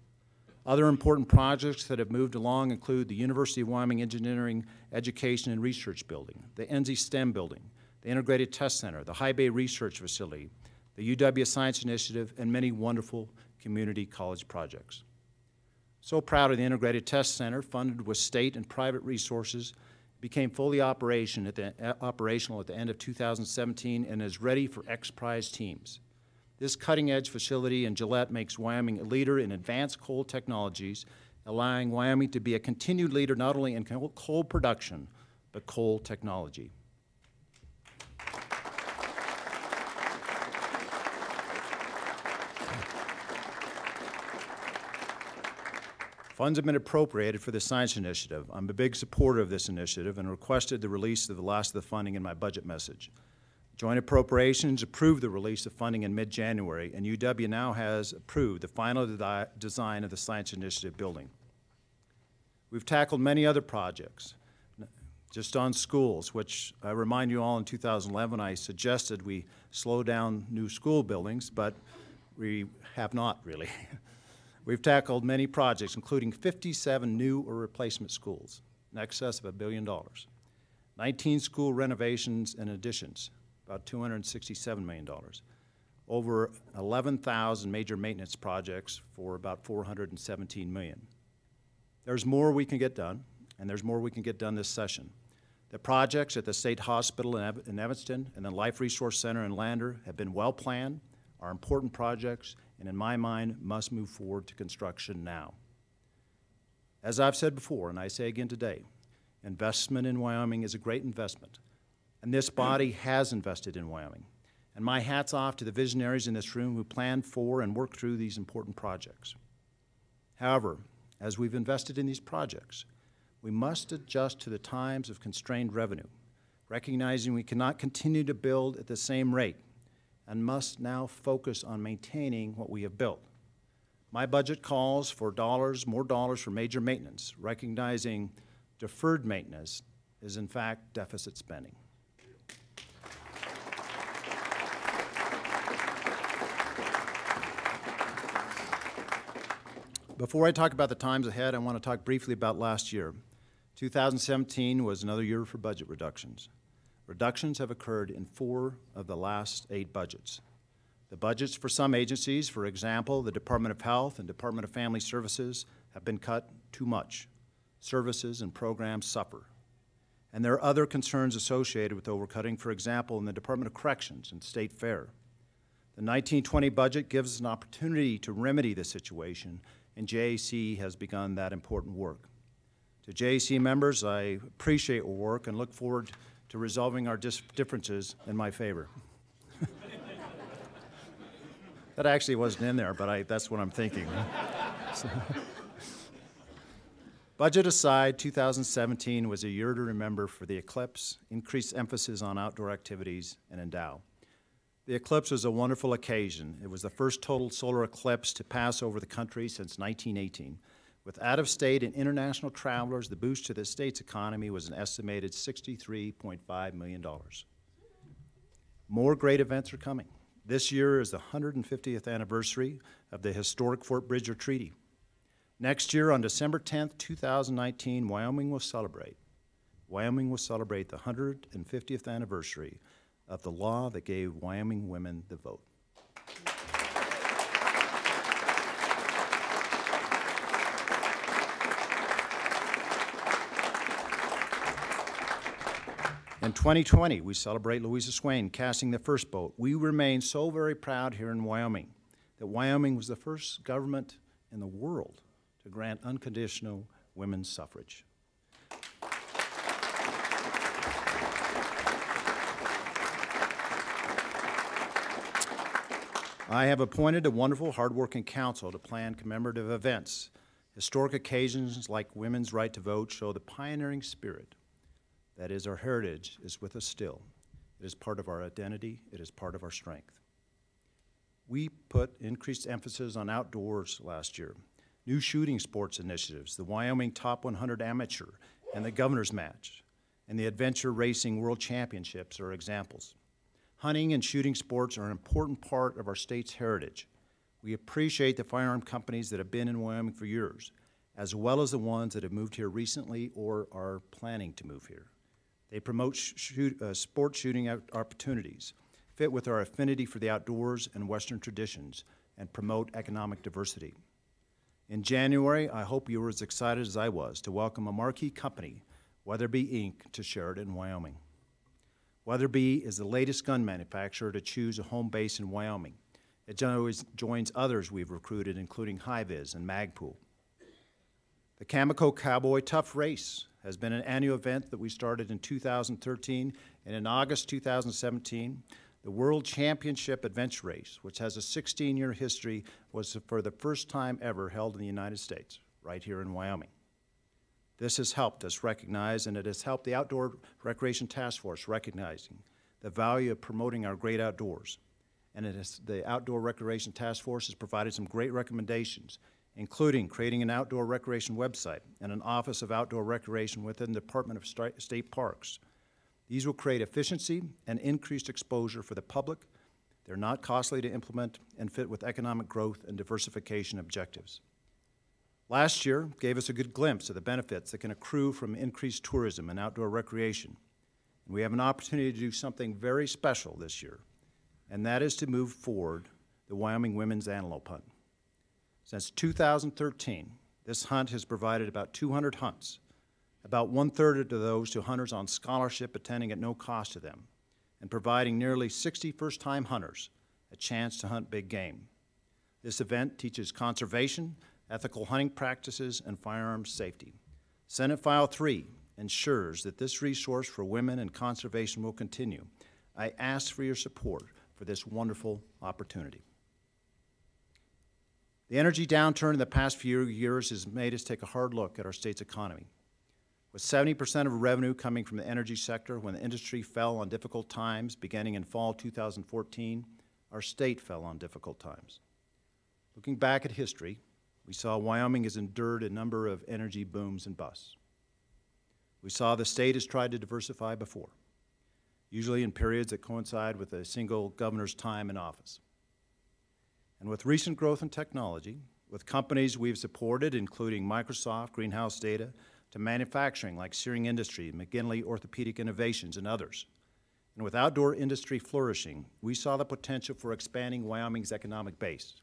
Other important projects that have moved along include the University of Wyoming Engineering Education and Research Building, the NZ STEM Building, the Integrated Test Center, the High Bay Research Facility, the UW Science Initiative, and many wonderful community college projects. So proud of the Integrated Test Center, funded with state and private resources, became fully operational at the end of 2017 and is ready for X-Prize teams. This cutting-edge facility in Gillette makes Wyoming a leader in advanced coal technologies, allowing Wyoming to be a continued leader not only in coal production, but coal technology. Funds have been appropriated for the Science Initiative. I'm a big supporter of this initiative and requested the release of the last of the funding in my budget message. Joint Appropriations approved the release of funding in mid-January, and UW now has approved the final design of the Science Initiative building. We've tackled many other projects, just on schools, which I remind you all in 2011 I suggested we slow down new school buildings, but we have not really. We've tackled many projects, including 57 new or replacement schools, in excess of $1 billion, 19 school renovations and additions, about $267 million, over 11,000 major maintenance projects for about $417 million. There's more we can get done, and there's more we can get done this session. The projects at the State Hospital in Evanston and the Life Resource Center in Lander have been well planned, are important projects, and in my mind, must move forward to construction now. As I've said before, and I say again today, investment in Wyoming is a great investment, and this body has invested in Wyoming. And my hat's off to the visionaries in this room who planned for and worked through these important projects. However, as we've invested in these projects, we must adjust to the times of constrained revenue, recognizing we cannot continue to build at the same rate and must now focus on maintaining what we have built. My budget calls for more dollars for major maintenance, recognizing deferred maintenance is in fact deficit spending. Before I talk about the times ahead, I want to talk briefly about last year. 2017 was another year for budget reductions. Reductions have occurred in 4 of the last 8 budgets. The budgets for some agencies, for example, the Department of Health and Department of Family Services, have been cut too much. Services and programs suffer. And there are other concerns associated with overcutting, for example, in the Department of Corrections and State Fair. The 1920 budget gives us an opportunity to remedy the situation, and JAC has begun that important work. To JAC members, I appreciate your work and look forward to resolving our differences in my favor. That actually wasn't in there, but that's what I'm thinking. Budget aside, 2017 was a year to remember for the eclipse, increased emphasis on outdoor activities, and endow. The eclipse was a wonderful occasion. It was the first total solar eclipse to pass over the country since 1918. With out-of-state and international travelers, the boost to the state's economy was an estimated $63.5 million. More great events are coming. This year is the 150th anniversary of the historic Fort Bridger Treaty. Next year, on December 10th, 2019, Wyoming will celebrate the 150th anniversary of the law that gave Wyoming women the vote. In 2020, we celebrate Louisa Swain casting the first vote. We remain so very proud here in Wyoming that Wyoming was the first government in the world to grant unconditional women's suffrage. I have appointed a wonderful, hardworking council to plan commemorative events. Historic occasions like women's right to vote show the pioneering spirit that is our heritage is with us still. It is part of our identity. It is part of our strength. We put increased emphasis on outdoors last year. New shooting sports initiatives, the Wyoming Top 100 Amateur and the Governor's Match, and the Adventure Racing World Championships are examples. Hunting and shooting sports are an important part of our state's heritage. We appreciate the firearm companies that have been in Wyoming for years, as well as the ones that have moved here recently or are planning to move here. They promote sport shooting opportunities, fit with our affinity for the outdoors and Western traditions, and promote economic diversity. In January, I hope you were as excited as I was to welcome a marquee company, Weatherby, Inc., to Sheridan, Wyoming. Weatherby is the latest gun manufacturer to choose a home base in Wyoming. It joins others we've recruited, including Hi-Vis and Magpul. The Cameco Cowboy Tough Race has been an annual event that we started in 2013, and in August 2017, the World Championship Adventure Race, which has a 16-year history, was for the first time ever held in the United States, right here in Wyoming. This has helped us recognize, and it has helped the Outdoor Recreation Task Force recognizing the value of promoting our great outdoors. And the Outdoor Recreation Task Force has provided some great recommendations, including creating an outdoor recreation website and an Office of Outdoor Recreation within the Department of State Parks. These will create efficiency and increased exposure for the public. They're not costly to implement and fit with economic growth and diversification objectives. Last year gave us a good glimpse of the benefits that can accrue from increased tourism and outdoor recreation. And we have an opportunity to do something very special this year, and that is to move forward the Wyoming Women's Antelope Hunt. Since 2013, this hunt has provided about 200 hunts, about 1/3 of those to hunters on scholarship attending at no cost to them, and providing nearly 60 first-time hunters a chance to hunt big game. This event teaches conservation, ethical hunting practices, and firearms safety. Senate File 3 ensures that this resource for women and conservation will continue. I ask for your support for this wonderful opportunity. The energy downturn in the past few years has made us take a hard look at our state's economy. With 70% of revenue coming from the energy sector, when the industry fell on difficult times beginning in fall 2014, our state fell on difficult times. Looking back at history, we saw Wyoming has endured a number of energy booms and busts. We saw the state has tried to diversify before, usually in periods that coincide with a single governor's time in office. And with recent growth in technology, with companies we've supported, including Microsoft, Greenhouse Data, to manufacturing like Searing Industry, McGinley Orthopedic Innovations, and others, and with outdoor industry flourishing, we saw the potential for expanding Wyoming's economic base.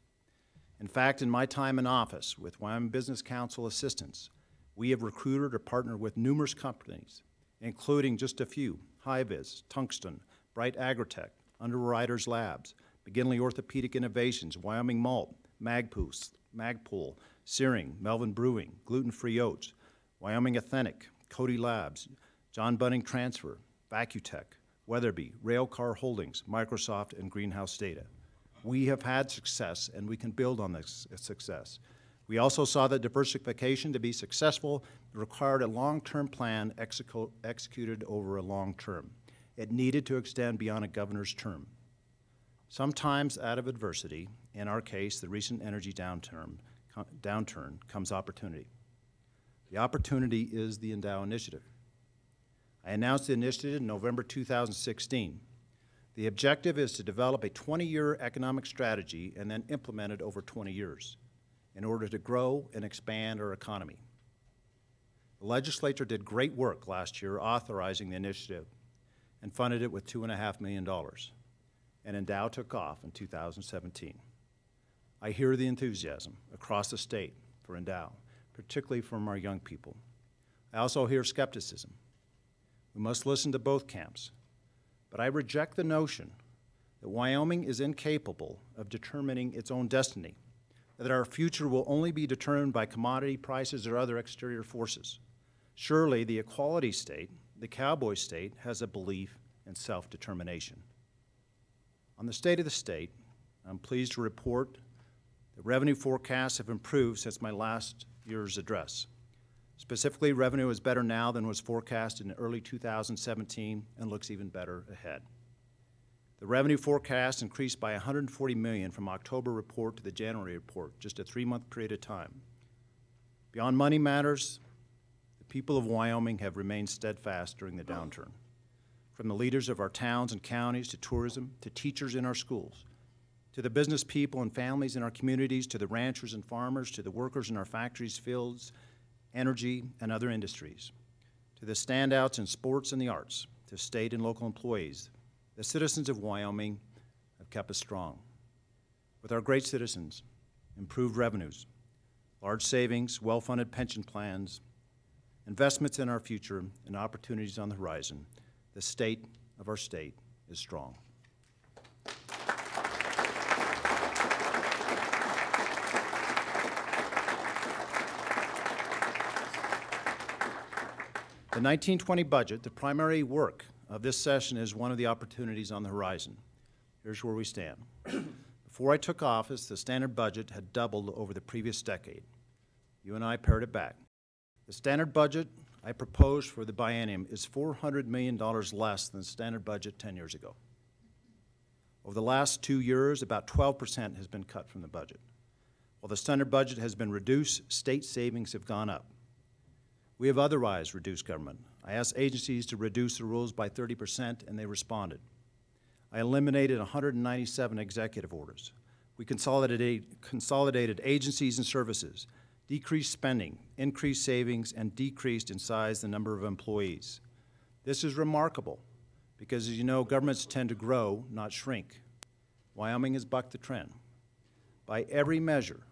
In fact, in my time in office with Wyoming Business Council assistance, we have recruited or partnered with numerous companies, including just a few: Highvis, Tungsten, Bright Agritech, Underwriters Labs, McGinley Orthopedic Innovations, Wyoming Malt, Magpool, Searing, Melvin Brewing, Gluten Free Oats, Wyoming Authentic, Cody Labs, John Bunning Transfer, Vacutech, Weatherby, Railcar Holdings, Microsoft, and Greenhouse Data. We have had success, and we can build on this success. We also saw that diversification to be successful required a long-term plan executed over a long term. It needed to extend beyond a governor's term. Sometimes out of adversity, in our case, the recent energy downturn, comes opportunity. The opportunity is the Endow Initiative. I announced the initiative in November 2016. The objective is to develop a 20-year economic strategy and then implement it over 20 years in order to grow and expand our economy. The legislature did great work last year authorizing the initiative and funded it with $2.5 million. And Endow took off in 2017. I hear the enthusiasm across the state for Endow, particularly from our young people. I also hear skepticism. We must listen to both camps, but I reject the notion that Wyoming is incapable of determining its own destiny, that our future will only be determined by commodity prices or other exterior forces. Surely the equality state, the cowboy state, has a belief in self-determination. On the state of the state, I'm pleased to report that revenue forecasts have improved since my last year's address. Specifically, revenue is better now than was forecast in early 2017 and looks even better ahead. The revenue forecast increased by $140 million from October report to the January report, just a 3-month period of time. Beyond money matters, the people of Wyoming have remained steadfast during the downturn. From the leaders of our towns and counties to tourism, to teachers in our schools, to the business people and families in our communities, to the ranchers and farmers, to the workers in our factories, fields, energy, and other industries, to the standouts in sports and the arts, to state and local employees, the citizens of Wyoming have kept us strong. With our great citizens, improved revenues, large savings, well-funded pension plans, investments in our future, and opportunities on the horizon, the state of our state is strong. The 1920 budget, the primary work of this session, is one of the opportunities on the horizon. Here's where we stand. Before I took office, the standard budget had doubled over the previous decade. You and I pared it back. The standard budget I proposed for the biennium is $400 million less than the standard budget 10 years ago. Over the last 2 years, about 12% has been cut from the budget. While the standard budget has been reduced, state savings have gone up. We have otherwise reduced government. I asked agencies to reduce the rules by 30%, and they responded. I eliminated 197 executive orders. We consolidated agencies and services, decreased spending, increased savings, and decreased in size the number of employees. This is remarkable because, as you know, governments tend to grow, not shrink. Wyoming has bucked the trend. By every measure,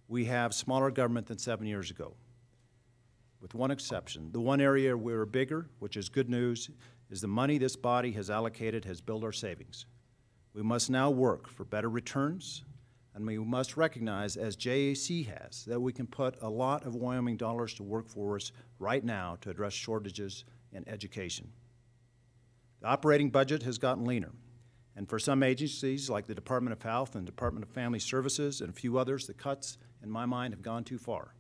we have smaller government than 7 years ago, with one exception. The one area where we're bigger, which is good news, is the money this body has allocated has built our savings. We must now work for better returns, and we must recognize, as JAC has, that we can put a lot of Wyoming dollars to work for us right now to address shortages in education. The operating budget has gotten leaner, and for some agencies like the Department of Health and Department of Family Services and a few others, the cuts, in my mind, have gone too far.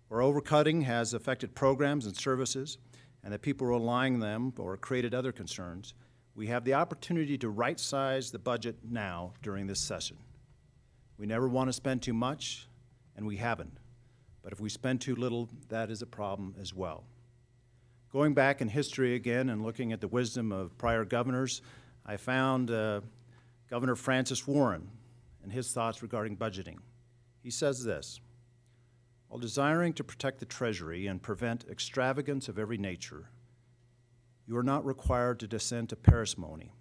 Where overcutting has affected programs and services, and the people relying on them or created other concerns, we have the opportunity to right-size the budget now during this session. We never want to spend too much, and we haven't. But if we spend too little, that is a problem as well. Going back in history again and looking at the wisdom of prior governors, I found Governor Francis Warren and his thoughts regarding budgeting. He says this: while desiring to protect the Treasury and prevent extravagance of every nature, you are not required to descend to parsimony.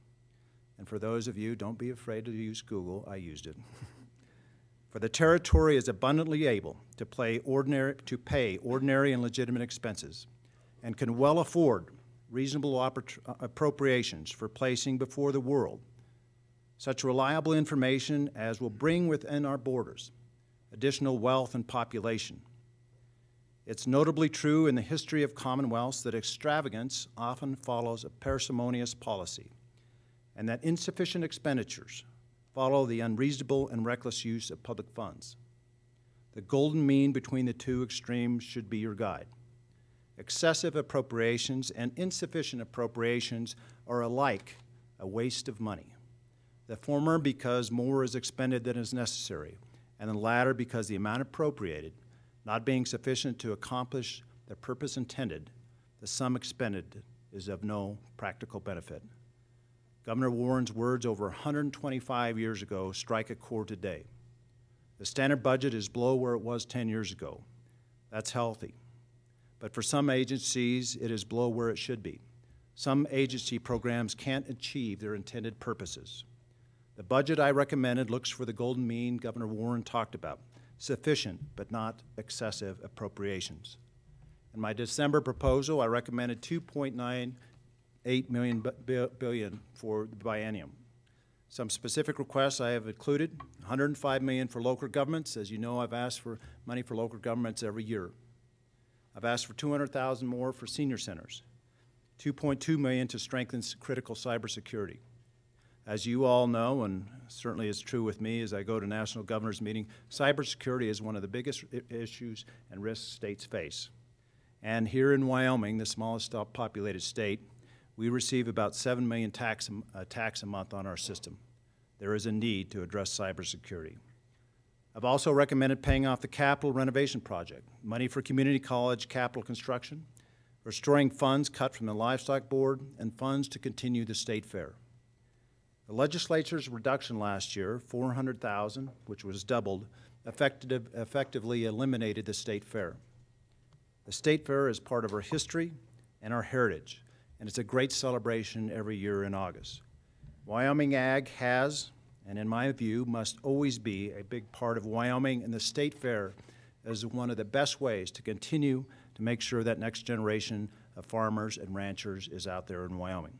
And for those of you, don't be afraid to use Google, I used it. For the territory is abundantly able to pay ordinary and legitimate expenses, and can well afford reasonable appropriations for placing before the world such reliable information as will bring within our borders additional wealth and population. It's notably true in the history of commonwealths that extravagance often follows a parsimonious policy, and that insufficient expenditures follow the unreasonable and reckless use of public funds. The golden mean between the two extremes should be your guide. Excessive appropriations and insufficient appropriations are alike a waste of money. The former because more is expended than is necessary, and the latter because the amount appropriated, not being sufficient to accomplish the purpose intended, the sum expended is of no practical benefit. Governor Warren's words over 125 years ago strike a chord today. The standard budget is below where it was 10 years ago. That's healthy. But for some agencies, it is below where it should be. Some agency programs can't achieve their intended purposes. The budget I recommended looks for the golden mean Governor Warren talked about: sufficient but not excessive appropriations. In my December proposal, I recommended $2.98 billion for the biennium. Some specific requests I have included: $105 million for local governments. As you know, I've asked for money for local governments every year. I've asked for $200,000 more for senior centers, $2.2 million to strengthen critical cybersecurity. As you all know, and certainly is true with me as I go to National Governors Meeting, cybersecurity is one of the biggest issues and risks states face. And here in Wyoming, the smallest populated state, we receive about 7 million attacks a month on our system. There is a need to address cybersecurity. I've also recommended paying off the capital renovation project, money for community college capital construction, restoring funds cut from the Livestock Board, and funds to continue the state fair. The legislature's reduction last year, $400,000, which was doubled, effectively eliminated the state fair. The state fair is part of our history and our heritage, and it's a great celebration every year in August. Wyoming Ag has, and in my view, must always be a big part of Wyoming, and the state fair is one of the best ways to continue to make sure that next generation of farmers and ranchers is out there in Wyoming.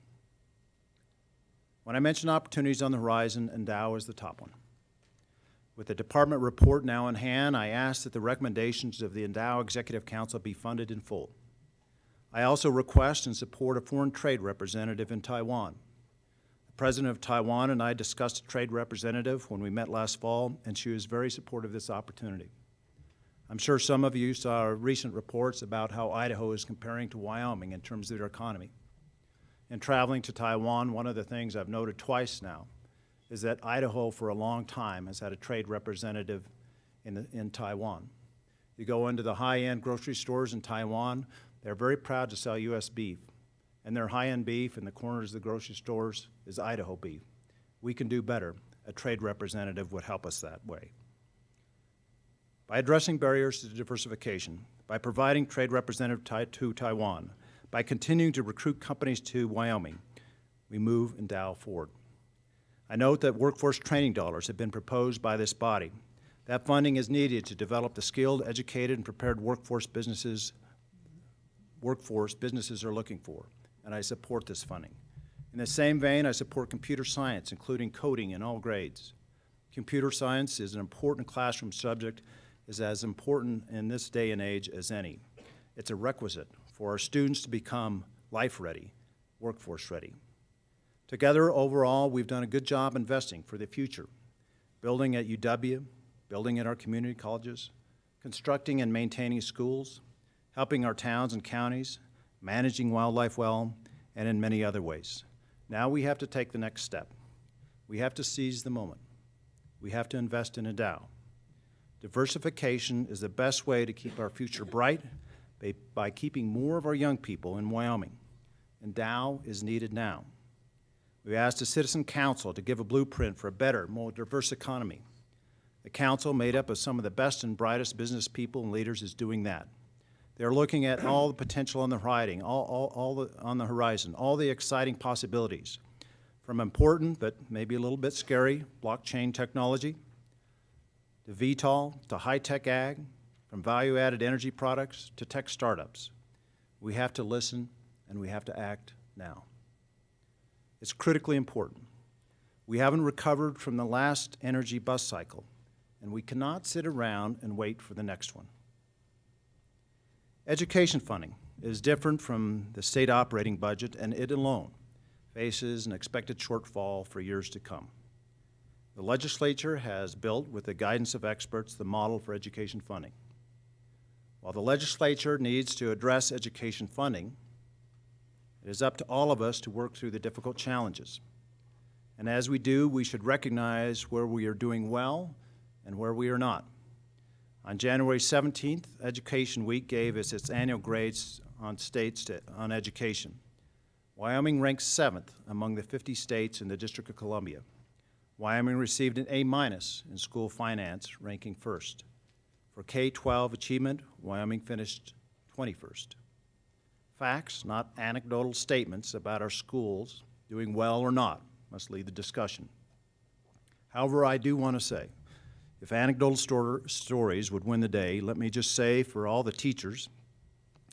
When I mention opportunities on the horizon, Endow is the top one. With the department report now in hand, I ask that the recommendations of the Endow Executive Council be funded in full. I also request and support a foreign trade representative in Taiwan. The President of Taiwan and I discussed a trade representative when we met last fall, and she was very supportive of this opportunity. I'm sure some of you saw recent reports about how Idaho is comparing to Wyoming in terms of their economy. In traveling to Taiwan, one of the things I've noted twice now is that Idaho for a long time has had a trade representative in Taiwan. You go into the high-end grocery stores in Taiwan, they're very proud to sell U.S. beef, and their high-end beef in the corners of the grocery stores is Idaho beef. We can do better. A trade representative would help us that way. By addressing barriers to diversification, by providing trade representative to Taiwan, by continuing to recruit companies to Wyoming, we move Endow forward. I note that workforce training dollars have been proposed by this body. That funding is needed to develop the skilled, educated, and prepared workforce businesses are looking for, and I support this funding. In the same vein, I support computer science, including coding in all grades. Computer science is an important classroom subject, is as important in this day and age as any. It's a requisite for our students to become life-ready, workforce-ready. Together, overall, we've done a good job investing for the future, building at UW, building at our community colleges, constructing and maintaining schools, helping our towns and counties, managing wildlife well, and in many other ways. Now we have to take the next step. We have to seize the moment. We have to invest in a Dow. Diversification is the best way to keep our future bright by keeping more of our young people in Wyoming. And Dow is needed now. We asked the Citizen Council to give a blueprint for a better, more diverse economy. The council, made up of some of the best and brightest business people and leaders, is doing that. They're looking at all the potential on the horizon, all the exciting possibilities, from important but maybe a little bit scary blockchain technology, to VTOL, to high-tech ag, from value-added energy products to tech startups. We have to listen and we have to act now. It's critically important. We haven't recovered from the last energy bust cycle, and we cannot sit around and wait for the next one. Education funding is different from the state operating budget, and it alone faces an expected shortfall for years to come. The legislature has built, with the guidance of experts, the model for education funding. While the legislature needs to address education funding, it is up to all of us to work through the difficult challenges. And as we do, we should recognize where we are doing well and where we are not. On January 17th, Education Week gave us its annual grades on on education. Wyoming ranked 7th among the 50 states in the District of Columbia. Wyoming received an A- in school finance, ranking 1st. For K-12 achievement, Wyoming finished 21st. Facts, not anecdotal statements about our schools doing well or not, must lead the discussion. However, I do want to say, if anecdotal stories would win the day, let me just say for all the teachers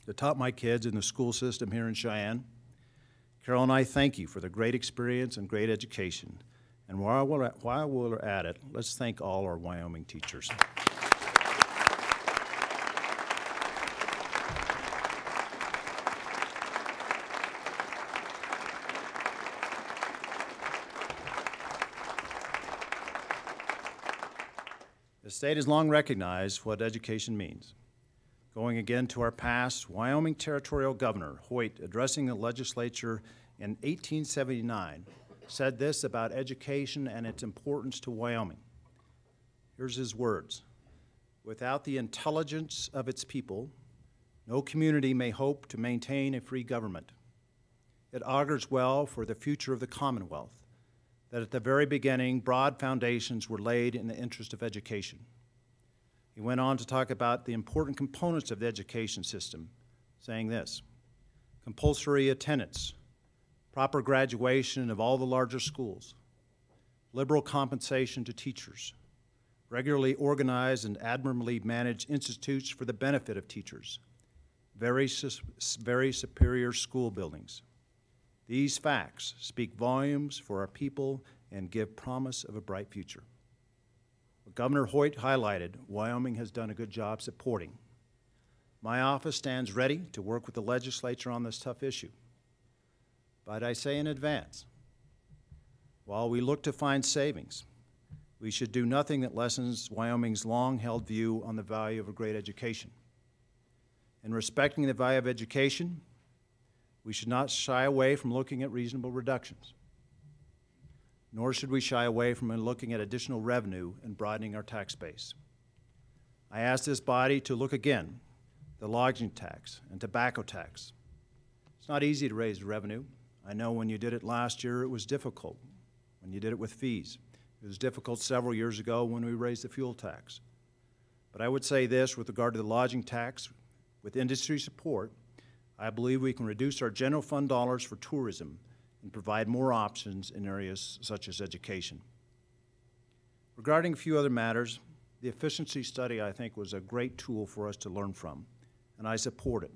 that taught my kids in the school system here in Cheyenne, Carol and I thank you for the great experience and great education. And while we're at it, let's thank all our Wyoming teachers. The state has long recognized what education means. Going again to our past, Wyoming Territorial Governor Hoyt, addressing the legislature in 1879, said this about education and its importance to Wyoming. Here's his words: "Without the intelligence of its people, no community may hope to maintain a free government. It augurs well for the future of the Commonwealth that at the very beginning, broad foundations were laid in the interest of education." He went on to talk about the important components of the education system, saying this: compulsory attendance, proper graduation of all the larger schools, liberal compensation to teachers, regularly organized and admirably managed institutes for the benefit of teachers, very superior school buildings. These facts speak volumes for our people and give promise of a bright future. What Governor Hoyt highlighted, Wyoming has done a good job supporting. My office stands ready to work with the legislature on this tough issue. But I say in advance, while we look to find savings, we should do nothing that lessens Wyoming's long-held view on the value of a great education. In respecting the value of education, we should not shy away from looking at reasonable reductions, nor should we shy away from looking at additional revenue and broadening our tax base. I ask this body to look again at the lodging tax and tobacco tax. It's not easy to raise revenue. I know when you did it last year, it was difficult. When you did it with fees. It was difficult several years ago when we raised the fuel tax. But I would say this with regard to the lodging tax: with industry support, I believe we can reduce our general fund dollars for tourism and provide more options in areas such as education. Regarding a few other matters, the efficiency study, I think, was a great tool for us to learn from, and I support it.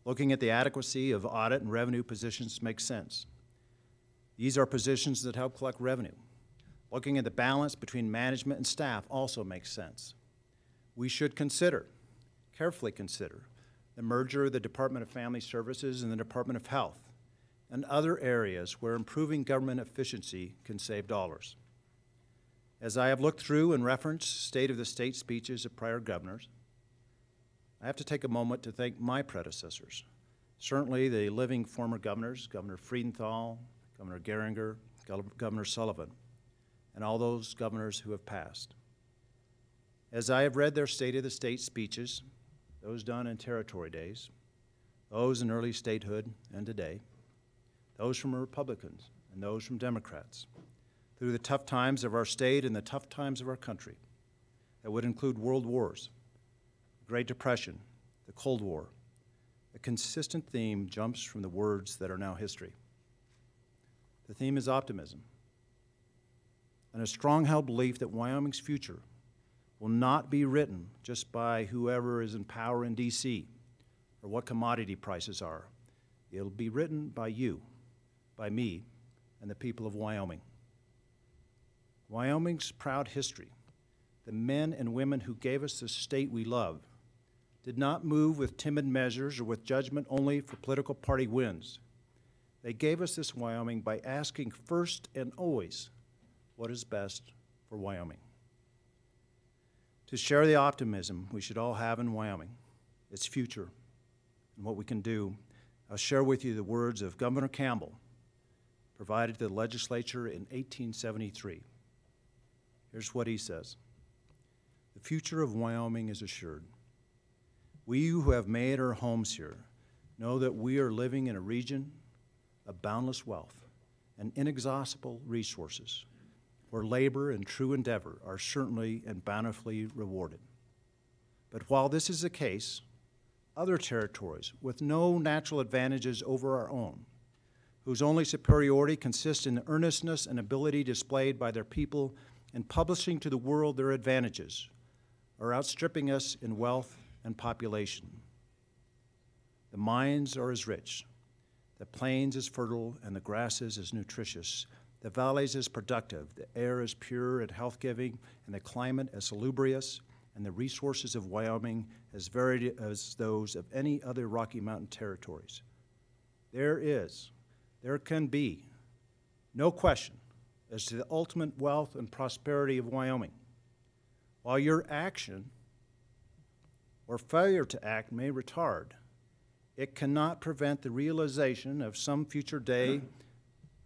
Looking at the adequacy of audit and revenue positions makes sense. These are positions that help collect revenue. Looking at the balance between management and staff also makes sense. We should carefully consider, the merger of the Department of Family Services and the Department of Health, and other areas where improving government efficiency can save dollars. As I have looked through and referenced State of the State speeches of prior governors, I have to take a moment to thank my predecessors, certainly the living former governors, Governor Friedenthal, Governor Geringer, Governor Sullivan, and all those governors who have passed. As I have read their State of the State speeches, those done in territory days, those in early statehood and today, those from Republicans and those from Democrats, through the tough times of our state and the tough times of our country, that would include world wars, the Great Depression, the Cold War, a consistent theme jumps from the words that are now history. The theme is optimism, and a strong-held belief that Wyoming's future will not be written just by whoever is in power in D.C. or what commodity prices are. It'll be written by you, by me, and the people of Wyoming. Wyoming's proud history, the men and women who gave us the state we love, did not move with timid measures or with judgment only for political party wins. They gave us this Wyoming by asking first and always what is best for Wyoming. To share the optimism we should all have in Wyoming, its future, and what we can do, I'll share with you the words of Governor Campbell, provided to the legislature in 1873. Here's what he says. The future of Wyoming is assured. We who have made our homes here know that we are living in a region of boundless wealth and inexhaustible resources, where labor and true endeavor are certainly and bountifully rewarded. But while this is the case, other territories with no natural advantages over our own, whose only superiority consists in the earnestness and ability displayed by their people in publishing to the world their advantages, are outstripping us in wealth and population. The mines are as rich, the plains as fertile, and the grasses as nutritious, the valleys as productive, the air as pure and health-giving, and the climate as salubrious, and the resources of Wyoming as varied as those of any other Rocky Mountain territories. There can be no question as to the ultimate wealth and prosperity of Wyoming. While your action or failure to act may retard, it cannot prevent the realization of some future day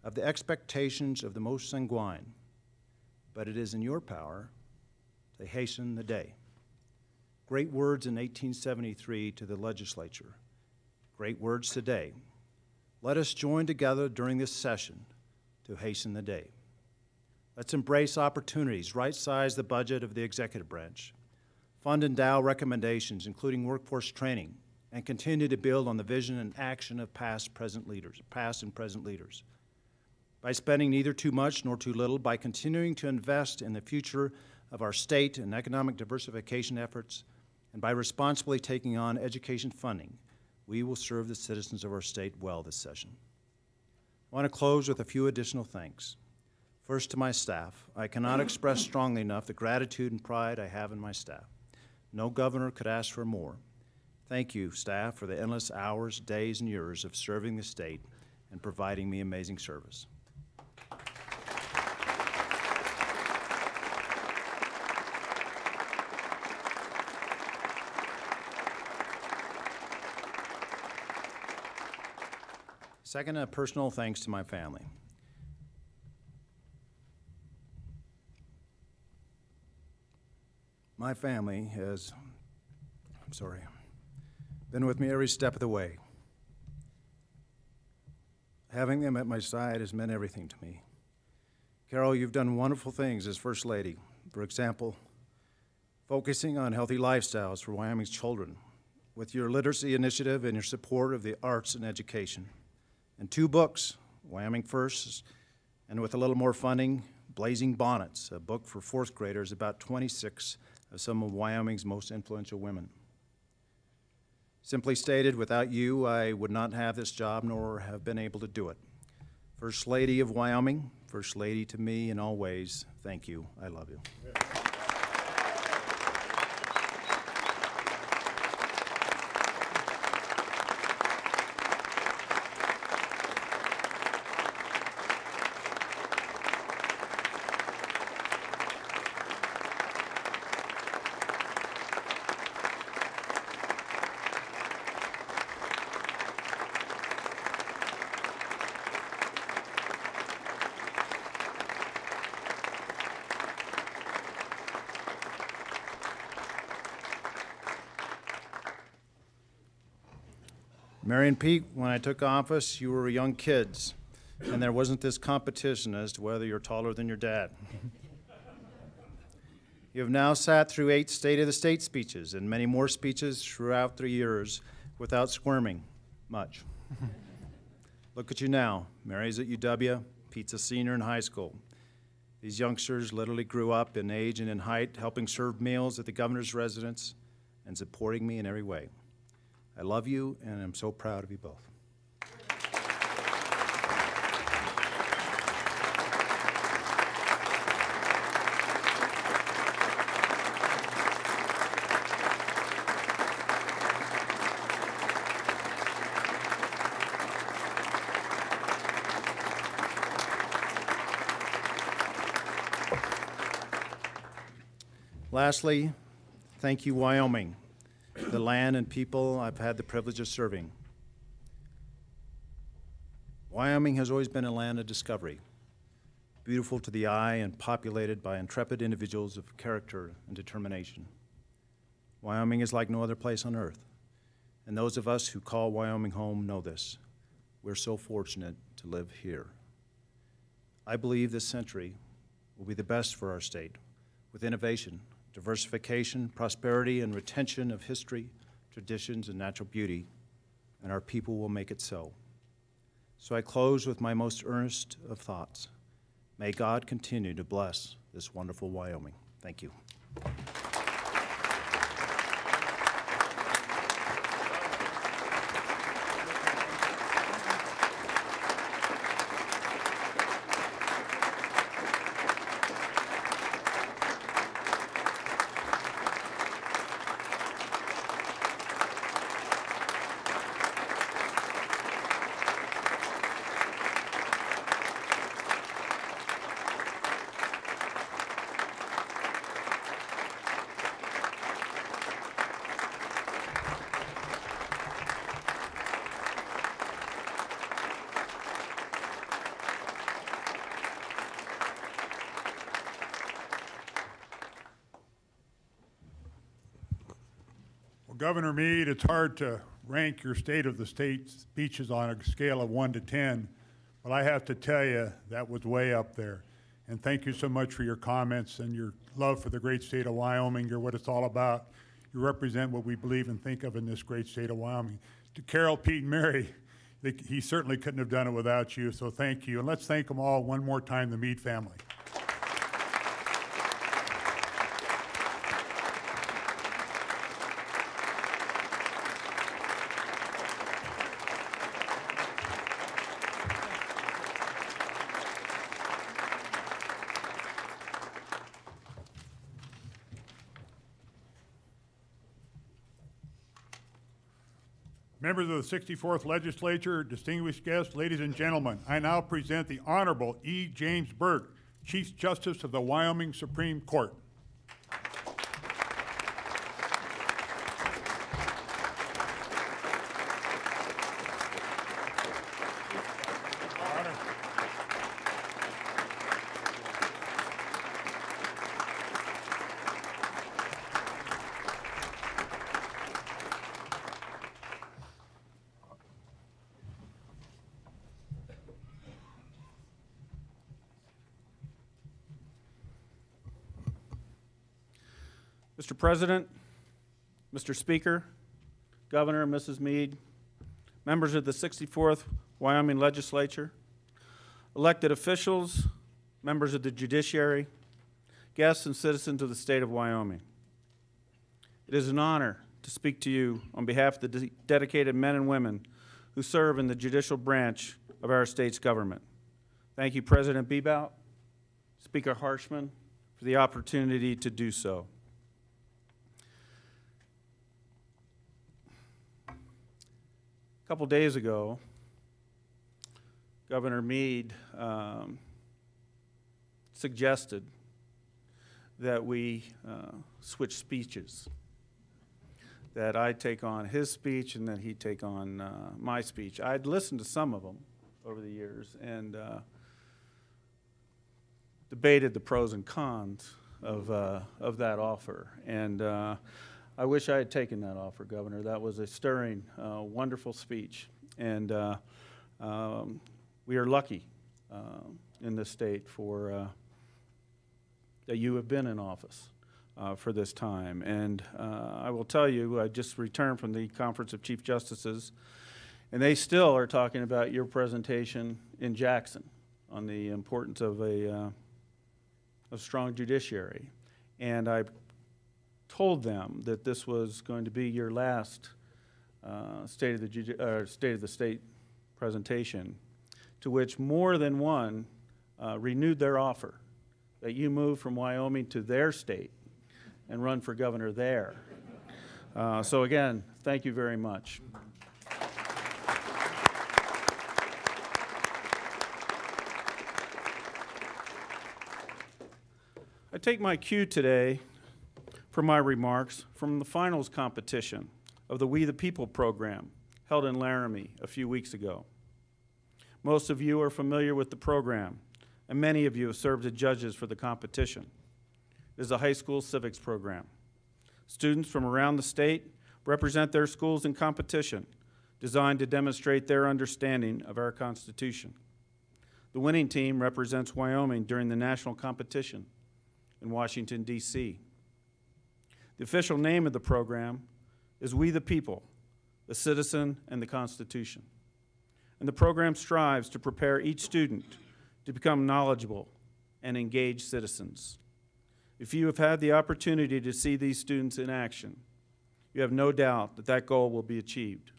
of the expectations of the most sanguine, but it is in your power to hasten the day. Great words in 1873 to the legislature. Great words today. Let us join together during this session to hasten the day. Let's embrace opportunities, right-size the budget of the executive branch, fund and endow recommendations, including workforce training, and continue to build on the vision and action of past and present leaders. By spending neither too much nor too little, by continuing to invest in the future of our state and economic diversification efforts, and by responsibly taking on education funding, we will serve the citizens of our state well this session. I want to close with a few additional thanks. First, to my staff. I cannot express strongly enough the gratitude and pride I have in my staff. No governor could ask for more. Thank you, staff, for the endless hours, days, and years of serving the state and providing me amazing service. Second, a personal thanks to my family. My family has, been with me every step of the way. Having them at my side has meant everything to me. Carol, you've done wonderful things as First Lady. For example, focusing on healthy lifestyles for Wyoming's children, with your literacy initiative and your support of the arts and education. And 2 books, Wyoming First, and with a little more funding, Blazing Bonnets, a book for 4th graders about 26 of some of Wyoming's most influential women. Simply stated, without you, I would not have this job nor have been able to do it. First Lady of Wyoming, First Lady to me in all ways, thank you. I love you. Mary and Pete, when I took office, you were young kids, and there wasn't this competition as to whether you're taller than your dad. You have now sat through 8 State of the State speeches and many more speeches throughout the years without squirming much. Look at you now. Mary's at UW, Pete's a senior in high school. These youngsters literally grew up in age and in height, helping serve meals at the governor's residence and supporting me in every way. I love you, and I'm so proud of you both. Lastly, thank you, Wyoming, the land and people I've had the privilege of serving. Wyoming has always been a land of discovery, beautiful to the eye and populated by intrepid individuals of character and determination. Wyoming is like no other place on earth, and those of us who call Wyoming home know this. We're so fortunate to live here. I believe this century will be the best for our state, with innovation, diversification, prosperity, and retention of history, traditions, and natural beauty, and our people will make it so. So I close with my most earnest of thoughts. May God continue to bless this wonderful Wyoming. Thank you. Governor Mead, it's hard to rank your State of the State speeches on a scale of 1 to 10, but I have to tell you that was way up there. And thank you so much for your comments and your love for the great state of Wyoming. You're what it's all about. You represent what we believe and think of in this great state of Wyoming. To Carol, Pete, and Mary, he certainly couldn't have done it without you, so thank you. And let's thank them all one more time, the Mead family. Members of the 64th Legislature, distinguished guests, ladies and gentlemen, I now present the Honorable E. James Burke, Chief Justice of the Wyoming Supreme Court. Mr. President, Mr. Speaker, Governor, Mrs. Mead, members of the 64th Wyoming Legislature, elected officials, members of the Judiciary, guests and citizens of the state of Wyoming. It is an honor to speak to you on behalf of the dedicated men and women who serve in the judicial branch of our state's government. Thank you, President Bebout, Speaker Harshman, for the opportunity to do so. A couple days ago, Governor Mead suggested that we switch speeches, that I take on his speech and that he take on my speech. I'd listened to some of them over the years and debated the pros and cons of that offer. And I wish I had taken that offer, Governor. That was a stirring, wonderful speech. And we are lucky in this state for that you have been in office for this time. And I will tell you, I just returned from the Conference of Chief Justices, and they still are talking about your presentation in Jackson on the importance of a strong judiciary. And I told them that this was going to be your last State of the State presentation, to which more than one renewed their offer that you move from Wyoming to their state and run for governor there. So again, thank you very much. I take my cue today for my remarks from the finals competition of the We the People program held in Laramie a few weeks ago. Most of you are familiar with the program, and many of you have served as judges for the competition. It is a high school civics program. Students from around the state represent their schools in competition designed to demonstrate their understanding of our Constitution. The winning team represents Wyoming during the national competition in Washington, D.C. The official name of the program is We the People, the Citizen and the Constitution. And the program strives to prepare each student to become knowledgeable and engaged citizens. If you have had the opportunity to see these students in action, you have no doubt that that goal will be achieved.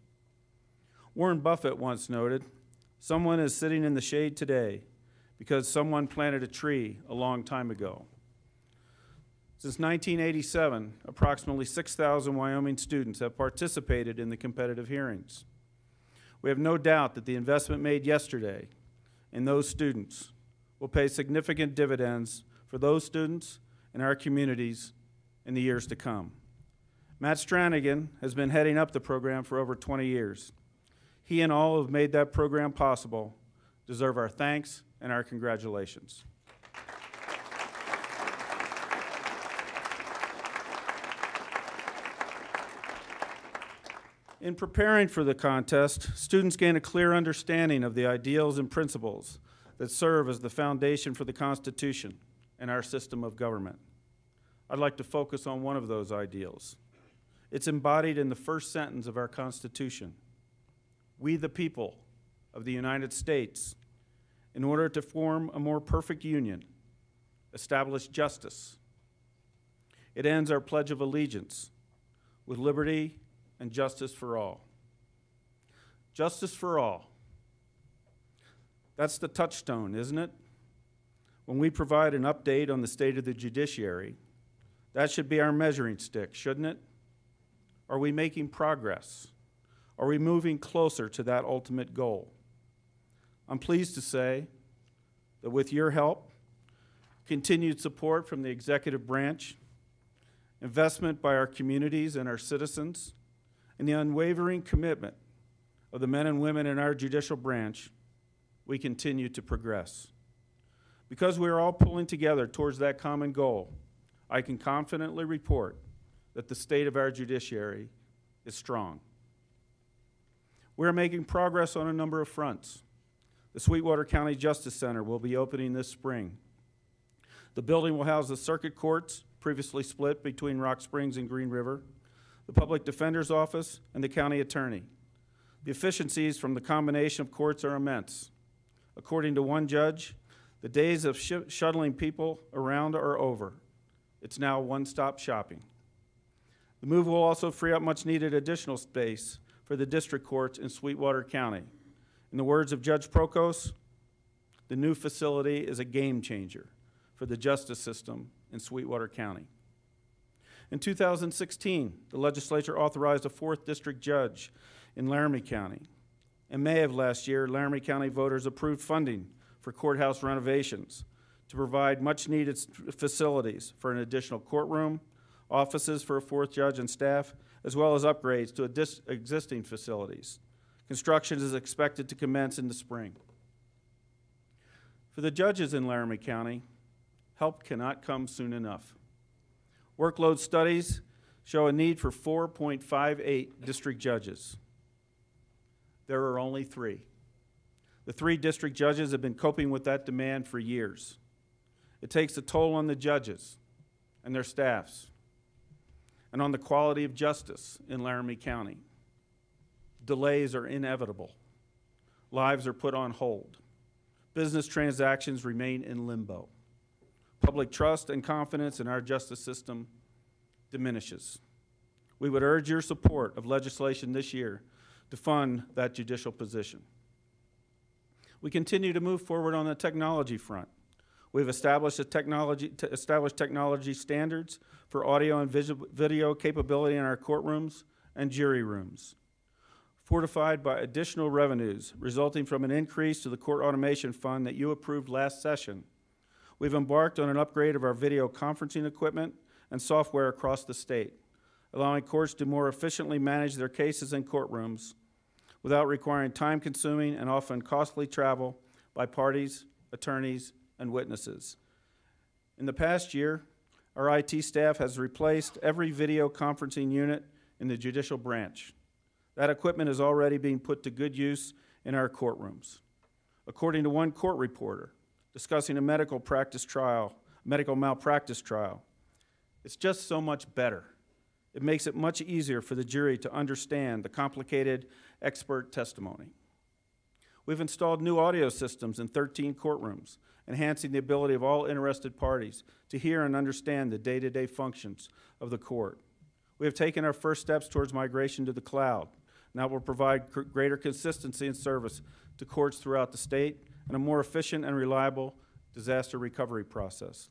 Warren Buffett once noted, "Someone is sitting in the shade today because someone planted a tree a long time ago." Since 1987, approximately 6,000 Wyoming students have participated in the competitive hearings. We have no doubt that the investment made yesterday in those students will pay significant dividends for those students and our communities in the years to come. Matt Stranigan has been heading up the program for over 20 years. He and all who have made that program possible deserve our thanks and our congratulations. In preparing for the contest, students gain a clear understanding of the ideals and principles that serve as the foundation for the Constitution and our system of government. I'd like to focus on one of those ideals. It's embodied in the first sentence of our Constitution. We the people of the United States, in order to form a more perfect union, establish justice. It ends our Pledge of Allegiance with liberty and justice for all. Justice for all. That's the touchstone, isn't it? When we provide an update on the state of the judiciary, that should be our measuring stick, shouldn't it? Are we making progress? Are we moving closer to that ultimate goal? I'm pleased to say that with your help, continued support from the executive branch, investment by our communities and our citizens, and the unwavering commitment of the men and women in our judicial branch, we continue to progress. Because we are all pulling together towards that common goal, I can confidently report that the state of our judiciary is strong. We are making progress on a number of fronts. The Sweetwater County Justice Center will be opening this spring. The building will house the circuit courts, previously split between Rock Springs and Green River, the Public Defender's Office, and the County Attorney. The efficiencies from the combination of courts are immense. According to one judge, the days of shuttling people around are over. It's now one-stop shopping. The move will also free up much-needed additional space for the district courts in Sweetwater County. In the words of Judge Prokos, the new facility is a game changer for the justice system in Sweetwater County. In 2016, the legislature authorized a 4th district judge in Laramie County. In May of last year, Laramie County voters approved funding for courthouse renovations to provide much-needed facilities for an additional courtroom, offices for a 4th judge and staff, as well as upgrades to existing facilities. Construction is expected to commence in the spring. For the judges in Laramie County, help cannot come soon enough. Workload studies show a need for 4.58 district judges. There are only 3. The 3 district judges have been coping with that demand for years. It takes a toll on the judges and their staffs and on the quality of justice in Laramie County. Delays are inevitable. Lives are put on hold. Business transactions remain in limbo. Public trust and confidence in our justice system diminishes. We would urge your support of legislation this year to fund that judicial position. We continue to move forward on the technology front. We've established technology standards for audio and video capability in our courtrooms and jury rooms, fortified by additional revenues resulting from an increase to the Court Automation Fund that you approved last session. We've embarked on an upgrade of our video conferencing equipment and software across the state, allowing courts to more efficiently manage their cases in courtrooms without requiring time-consuming and often costly travel by parties, attorneys, and witnesses. In the past year, our IT staff has replaced every video conferencing unit in the judicial branch. That equipment is already being put to good use in our courtrooms. According to one court reporter discussing a medical malpractice trial, it's just so much better. It makes it much easier for the jury to understand the complicated expert testimony. We've installed new audio systems in 13 courtrooms, enhancing the ability of all interested parties to hear and understand the day-to-day functions of the court. We have taken our first steps towards migration to the cloud. Now will provide greater consistency in service to courts throughout the state and a more efficient and reliable disaster recovery process.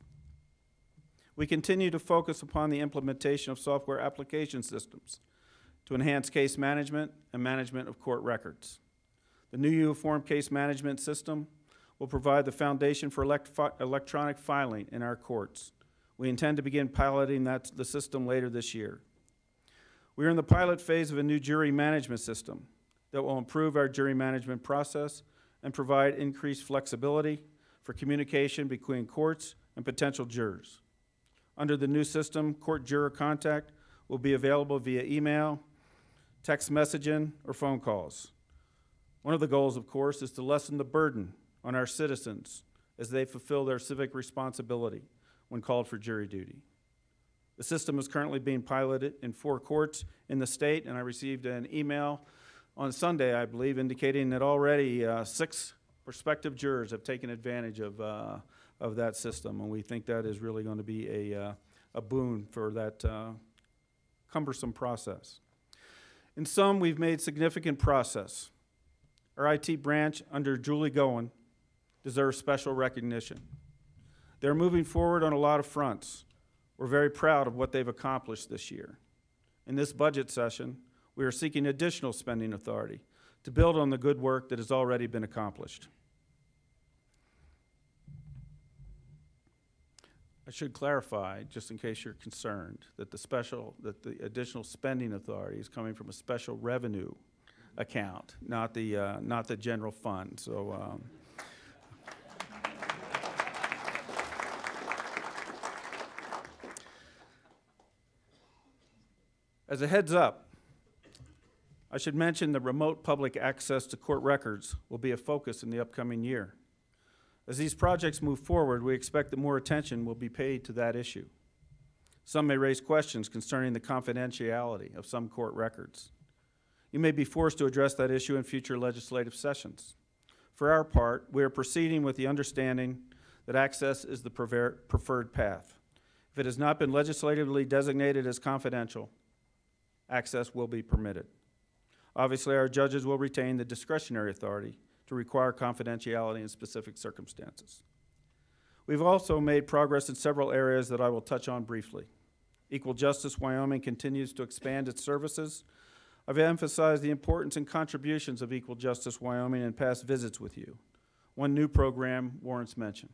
We continue to focus upon the implementation of software application systems to enhance case management and management of court records. The new uniform case management system will provide the foundation for electronic filing in our courts. We intend to begin piloting the system later this year. We are in the pilot phase of a new jury management system that will improve our jury management process and provide increased flexibility for communication between courts and potential jurors. Under the new system, court juror contact will be available via email, text messaging, or phone calls. One of the goals, of course, is to lessen the burden on our citizens as they fulfill their civic responsibility when called for jury duty. The system is currently being piloted in 4 courts in the state, and I received an email on Sunday, I believe, indicating that already 6 prospective jurors have taken advantage of that system, and we think that is really going to be a boon for that cumbersome process. In sum, we've made significant progress. Our IT branch under Julie Goen deserves special recognition. They're moving forward on a lot of fronts. We're very proud of what they've accomplished this year. In this budget session, we are seeking additional spending authority to build on the good work that has already been accomplished. I should clarify, just in case you're concerned, that the additional spending authority is coming from a special revenue account, not the general fund. So. As a heads up, I should mention that remote public access to court records will be a focus in the upcoming year. As these projects move forward, we expect that more attention will be paid to that issue. Some may raise questions concerning the confidentiality of some court records. You may be forced to address that issue in future legislative sessions. For our part, we are proceeding with the understanding that access is the preferred path. If it has not been legislatively designated as confidential, access will be permitted. Obviously, our judges will retain the discretionary authority to require confidentiality in specific circumstances. We've also made progress in several areas that I will touch on briefly. Equal Justice Wyoming continues to expand its services. I've emphasized the importance and contributions of Equal Justice Wyoming in past visits with you. One new program warrants mention.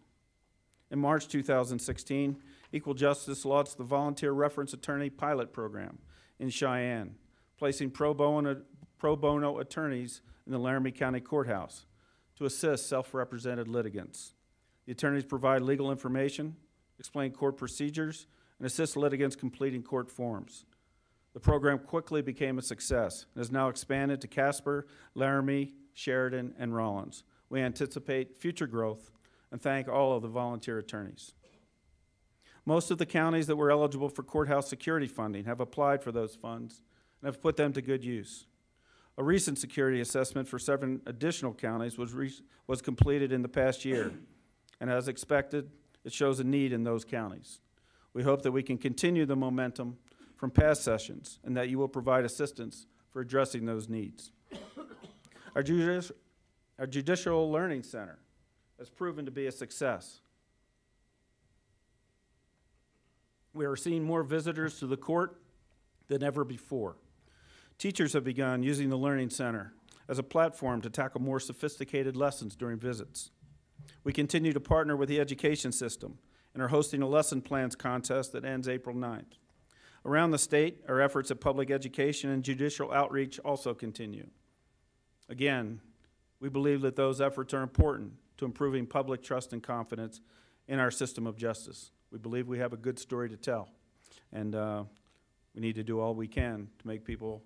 In March 2016, Equal Justice launched the Volunteer Reference Attorney Pilot Program in Cheyenne, placing pro bono attorneys in the Laramie County Courthouse to assist self-represented litigants. The attorneys provide legal information, explain court procedures, and assist litigants completing court forms. The program quickly became a success and has now expanded to Casper, Laramie, Sheridan, and Rawlins. We anticipate future growth and thank all of the volunteer attorneys. Most of the counties that were eligible for courthouse security funding have applied for those funds and have put them to good use. A recent security assessment for 7 additional counties was completed in the past year, and as expected, it shows a need in those counties. We hope that we can continue the momentum from past sessions and that you will provide assistance for addressing those needs. Our Judicial Learning Center has proven to be a success. We are seeing more visitors to the court than ever before. Teachers have begun using the Learning Center as a platform to tackle more sophisticated lessons during visits. We continue to partner with the education system and are hosting a lesson plans contest that ends April 9th. Around the state, our efforts at public education and judicial outreach also continue. Again, we believe that those efforts are important to improving public trust and confidence in our system of justice. We believe we have a good story to tell, and we need to do all we can to make people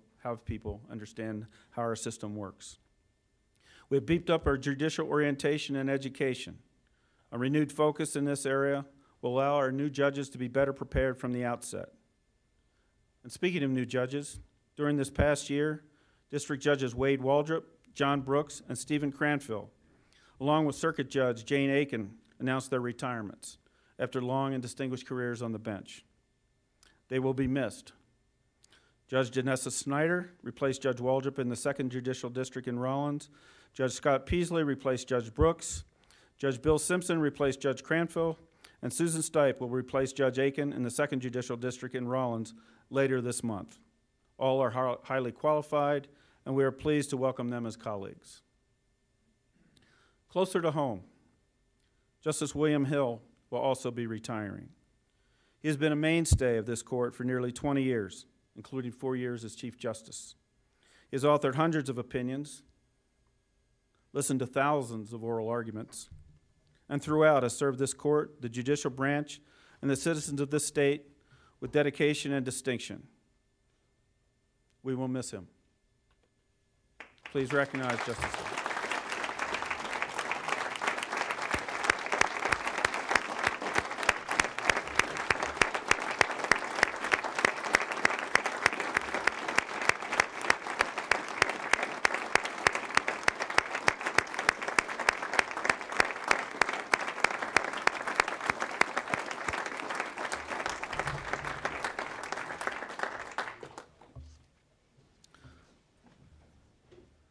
understand how our system works. We have beefed up our judicial orientation and education. A renewed focus in this area will allow our new judges to be better prepared from the outset. And speaking of new judges, during this past year, District Judges Wade Waldrop, John Brooks, and Stephen Cranfield, along with Circuit Judge Jane Aiken, announced their retirements after long and distinguished careers on the bench. They will be missed. Judge Janessa Snyder replaced Judge Waldrop in the 2nd Judicial District in Rawlins. Judge Scott Peasley replaced Judge Brooks. Judge Bill Simpson replaced Judge Cranfield. And Susan Stipe will replace Judge Aiken in the 2nd Judicial District in Rawlins later this month. All are highly qualified, and we are pleased to welcome them as colleagues. Closer to home, Justice William Hill will also be retiring. He has been a mainstay of this court for nearly 20 years, including 4 years as Chief Justice. He has authored hundreds of opinions, listened to thousands of oral arguments, and throughout has served this court, the judicial branch, and the citizens of this state with dedication and distinction. We will miss him. Please recognize Justice Hill.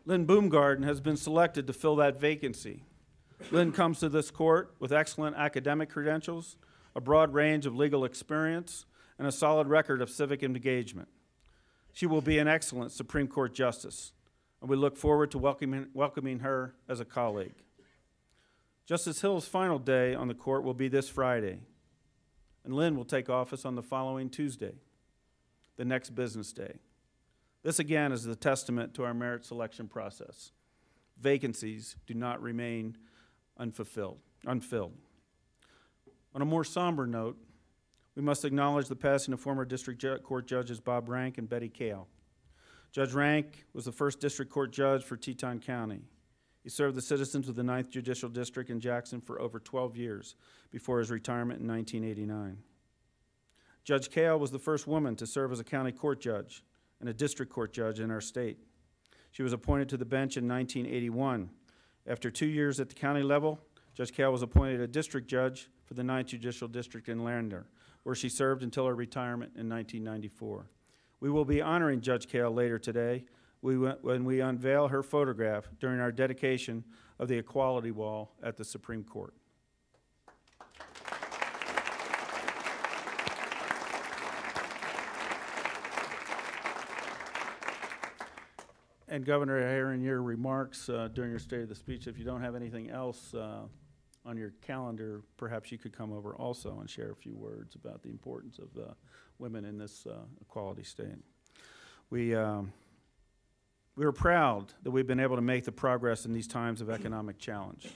Lynn Boomgarden has been selected to fill that vacancy. Lynn comes to this court with excellent academic credentials, a broad range of legal experience, and a solid record of civic engagement. She will be an excellent Supreme Court Justice, and we look forward to welcoming her as a colleague. Justice Hill's final day on the court will be this Friday, and Lynn will take office on the following Tuesday, the next business day. This again is a testament to our merit selection process. Vacancies do not remain unfilled. On a more somber note, we must acknowledge the passing of former District Court Judges Bob Rank and Betty Kale. Judge Rank was the first District Court Judge for Teton County. He served the citizens of the 9th Judicial District in Jackson for over 12 years before his retirement in 1989. Judge Kale was the first woman to serve as a county court judge and a district court judge in our state. She was appointed to the bench in 1981. After 2 years at the county level, Judge Kale was appointed a district judge for the 9th Judicial District in Lander, where she served until her retirement in 1994. We will be honoring Judge Kale later today when we unveil her photograph during our dedication of the Equality Wall at the Supreme Court. And Governor, hearing your remarks during your State of the Speech, if you don't have anything else on your calendar, perhaps you could come over also and share a few words about the importance of women in this equality state. We are proud that we've been able to make the progress in these times of economic challenge.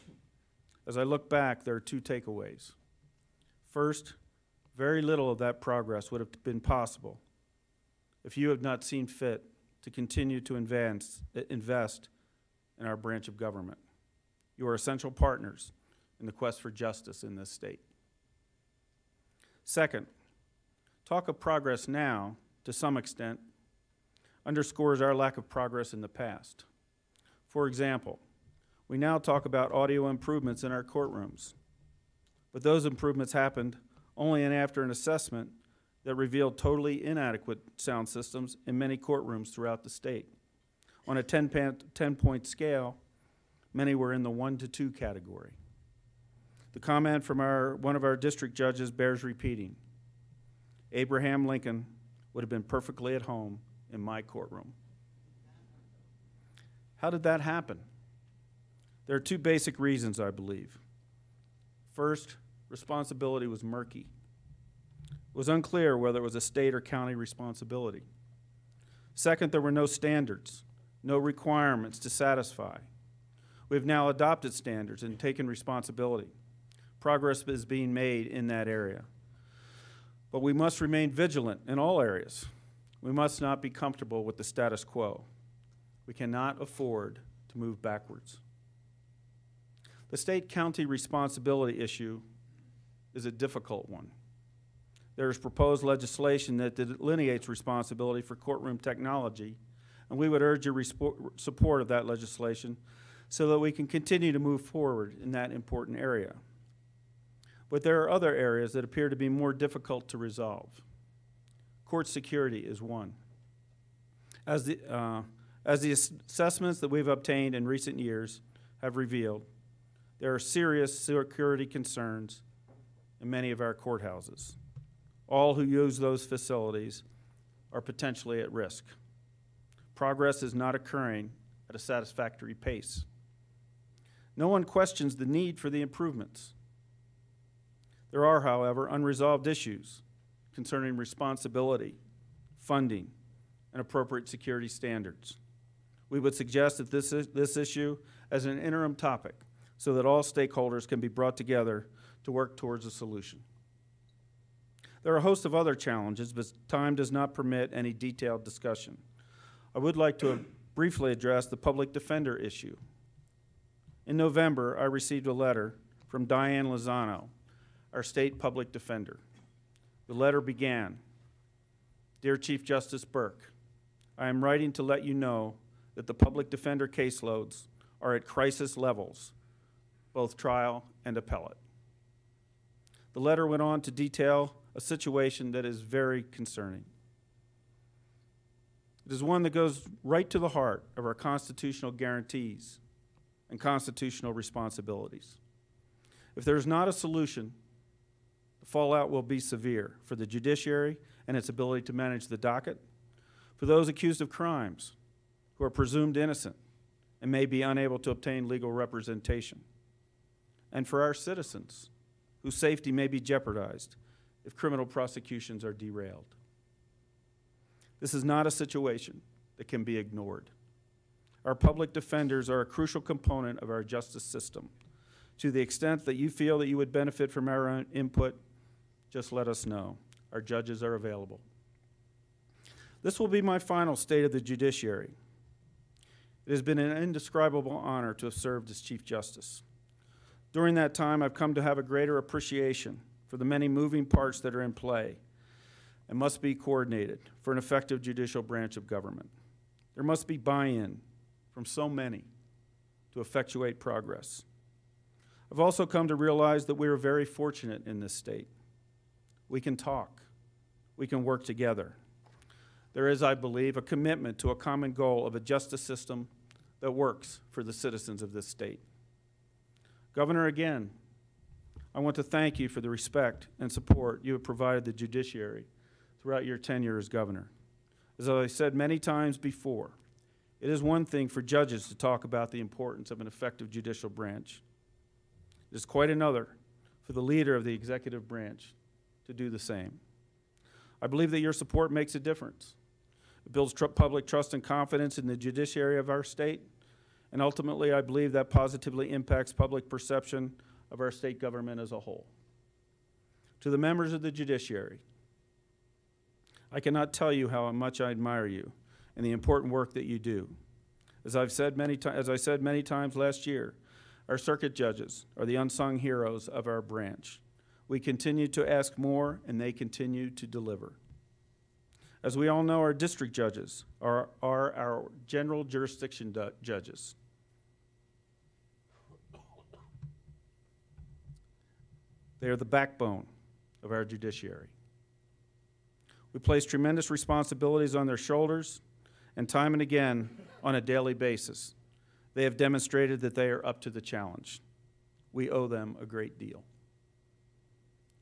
As I look back, there are 2 takeaways. First, very little of that progress would have been possible if you have not seen fit to continue to invest in our branch of government. You are essential partners in the quest for justice in this state. Second, talk of progress now, to some extent, underscores our lack of progress in the past. For example, we now talk about audio improvements in our courtrooms, but those improvements happened only after an assessment that revealed totally inadequate sound systems in many courtrooms throughout the state. On a 10-point scale, many were in the 1 to 2 category. The comment from one of our district judges bears repeating. Abraham Lincoln would have been perfectly at home in my courtroom. How did that happen? There are 2 basic reasons, I believe. First, responsibility was murky. It was unclear whether it was a state or county responsibility. Second, there were no standards, no requirements to satisfy. We have now adopted standards and taken responsibility. Progress is being made in that area. But we must remain vigilant in all areas. We must not be comfortable with the status quo. We cannot afford to move backwards. The state-county responsibility issue is a difficult one. There is proposed legislation that delineates responsibility for courtroom technology, and we would urge your support of that legislation so that we can continue to move forward in that important area. But there are other areas that appear to be more difficult to resolve. Court security is one. As the assessments that we've obtained in recent years have revealed, there are serious security concerns in many of our courthouses. All who use those facilities are potentially at risk. Progress is not occurring at a satisfactory pace. No one questions the need for the improvements. There are, however, unresolved issues concerning responsibility, funding, and appropriate security standards. We would suggest that this issue as an interim topic so that all stakeholders can be brought together to work towards a solution. There are a host of other challenges, but time does not permit any detailed discussion. I would like to briefly address the public defender issue. In November, I received a letter from Diane Lozano, our state public defender. The letter began, "Dear Chief Justice Burke, I am writing to let you know that the public defender caseloads are at crisis levels, both trial and appellate." The letter went on to detail a situation that is very concerning. It is one that goes right to the heart of our constitutional guarantees and constitutional responsibilities. If there is not a solution, the fallout will be severe for the judiciary and its ability to manage the docket, for those accused of crimes who are presumed innocent and may be unable to obtain legal representation, and for our citizens whose safety may be jeopardized if criminal prosecutions are derailed. This is not a situation that can be ignored. Our public defenders are a crucial component of our justice system. To the extent that you feel that you would benefit from our input, just let us know. Our judges are available. This will be my final state of the judiciary. It has been an indescribable honor to have served as Chief Justice. During that time, I've come to have a greater appreciation for the many moving parts that are in play and must be coordinated for an effective judicial branch of government. There must be buy-in from so many to effectuate progress. I've also come to realize that we are very fortunate in this state. We can talk. We can work together. There is, I believe, a commitment to a common goal of a justice system that works for the citizens of this state. Governor, again, I want to thank you for the respect and support you have provided the judiciary throughout your tenure as governor. As I said many times before, it is one thing for judges to talk about the importance of an effective judicial branch. It is quite another for the leader of the executive branch to do the same. I believe that your support makes a difference. It builds public trust and confidence in the judiciary of our state, and ultimately I believe that positively impacts public perception of our state government as a whole. To the members of the judiciary, I cannot tell you how much I admire you and the important work that you do. As I said many times last year, our circuit judges are the unsung heroes of our branch. We continue to ask more, and they continue to deliver. As we all know, our district judges are our general jurisdiction judges. They are the backbone of our judiciary. We place tremendous responsibilities on their shoulders, and time and again, on a daily basis, they have demonstrated that they are up to the challenge. We owe them a great deal.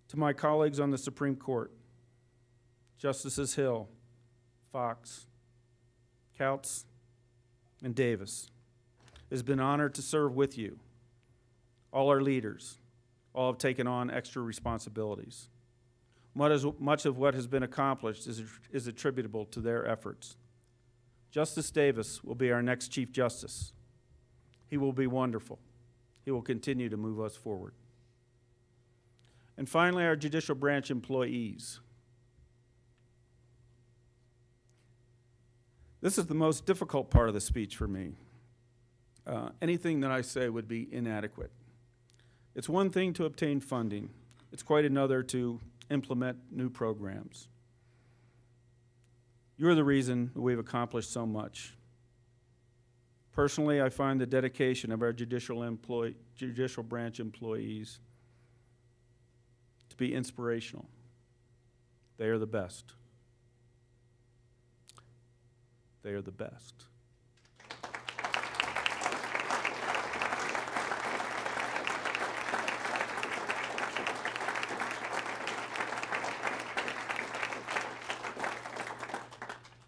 To my colleagues on the Supreme Court, Justices Hill, Fox, Couts, and Davis, it has been an honor to serve with you. All our leaders, all have taken on extra responsibilities. Much of what has been accomplished is attributable to their efforts. Justice Davis will be our next Chief Justice. He will be wonderful. He will continue to move us forward. And finally, our judicial branch employees. This is the most difficult part of the speech for me. Anything that I say would be inadequate. It's one thing to obtain funding. It's quite another to implement new programs. You're the reason that we've accomplished so much. Personally, I find the dedication of our judicial branch employees to be inspirational. They are the best. They are the best.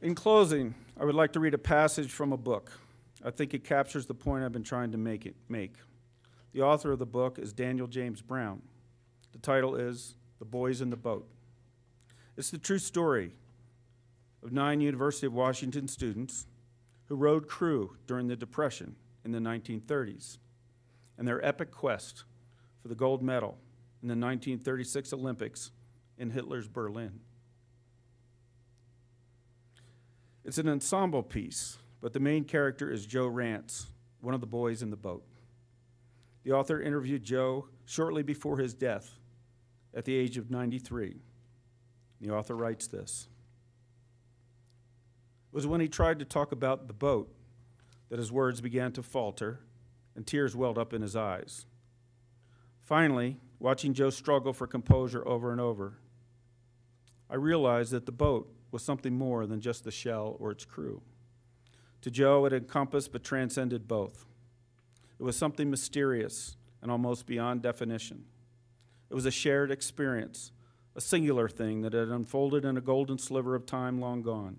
In closing, I would like to read a passage from a book. I think it captures the point I've been trying to make. The author of the book is Daniel James Brown. The title is The Boys in the Boat. It's the true story of 9 University of Washington students who rowed crew during the Depression in the 1930s and their epic quest for the gold medal in the 1936 Olympics in Hitler's Berlin. It's an ensemble piece, but the main character is Joe Rance, one of the boys in the boat. The author interviewed Joe shortly before his death at the age of 93. The author writes this: "It was when he tried to talk about the boat that his words began to falter and tears welled up in his eyes. Finally, watching Joe struggle for composure over and over, I realized that the boat was something more than just the shell or its crew. To Joe, it encompassed but transcended both. It was something mysterious and almost beyond definition. It was a shared experience, a singular thing that had unfolded in a golden sliver of time long gone,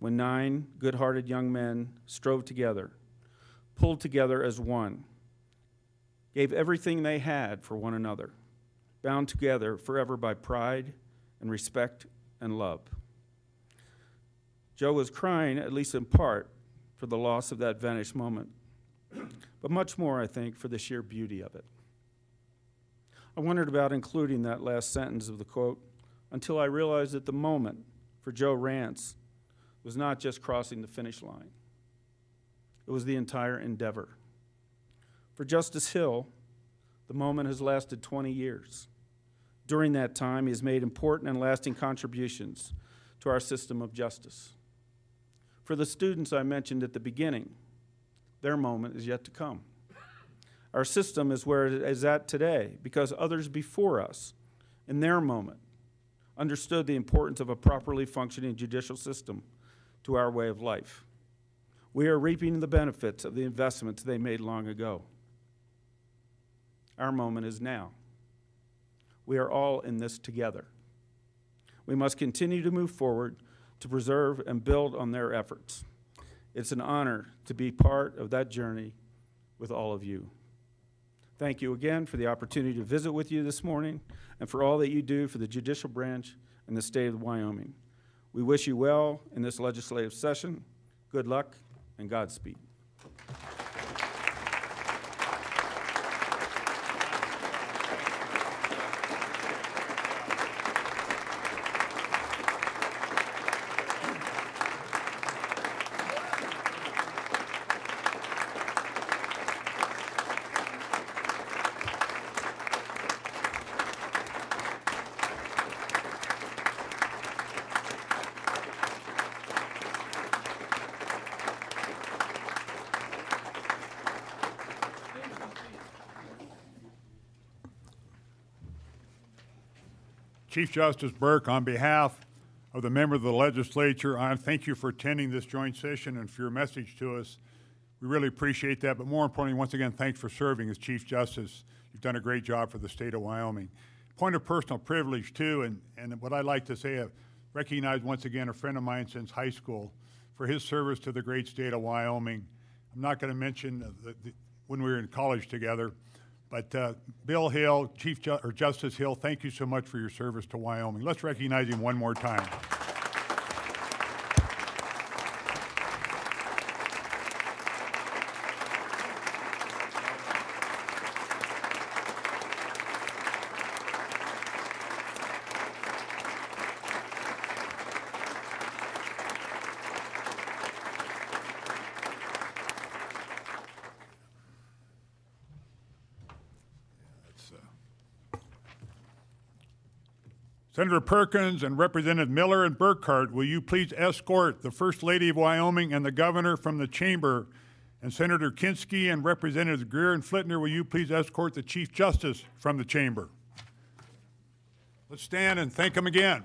when 9 good-hearted young men strove together, pulled together as one, gave everything they had for one another, bound together forever by pride and respect and love. Joe was crying, at least in part, for the loss of that vanished moment, but much more, I think, for the sheer beauty of it. I wondered about including that last sentence of the quote until I realized that the moment for Joe Rance was not just crossing the finish line. It was the entire endeavor. For Justice Hill, the moment has lasted 20 years. During that time, he has made important and lasting contributions to our system of justice. For the students I mentioned at the beginning, their moment is yet to come. Our system is where it is at today because others before us, in their moment, understood the importance of a properly functioning judicial system to our way of life. We are reaping the benefits of the investments they made long ago. Our moment is now. We are all in this together. We must continue to move forward to preserve and build on their efforts. It's an honor to be part of that journey with all of you. Thank you again for the opportunity to visit with you this morning and for all that you do for the judicial branch and the state of Wyoming. We wish you well in this legislative session. Good luck and Godspeed. Chief Justice Burke, on behalf of the member of the legislature, I thank you for attending this joint session and for your message to us. We really appreciate that, but more importantly, once again, thanks for serving as Chief Justice. You've done a great job for the state of Wyoming. Point of personal privilege, too, and what I'd like to say, I've recognized once again a friend of mine since high school for his service to the great state of Wyoming. I'm not going to mention when we were in college together, but Bill Hill, Justice Hill, thank you so much for your service to Wyoming. Let's recognize him one more time. Senator Perkins and Representative Miller and Burkhart, will you please escort the First Lady of Wyoming and the Governor from the chamber? And Senator Kinski and Representatives Greer and Flitner, will you please escort the Chief Justice from the chamber? Let's stand and thank them again.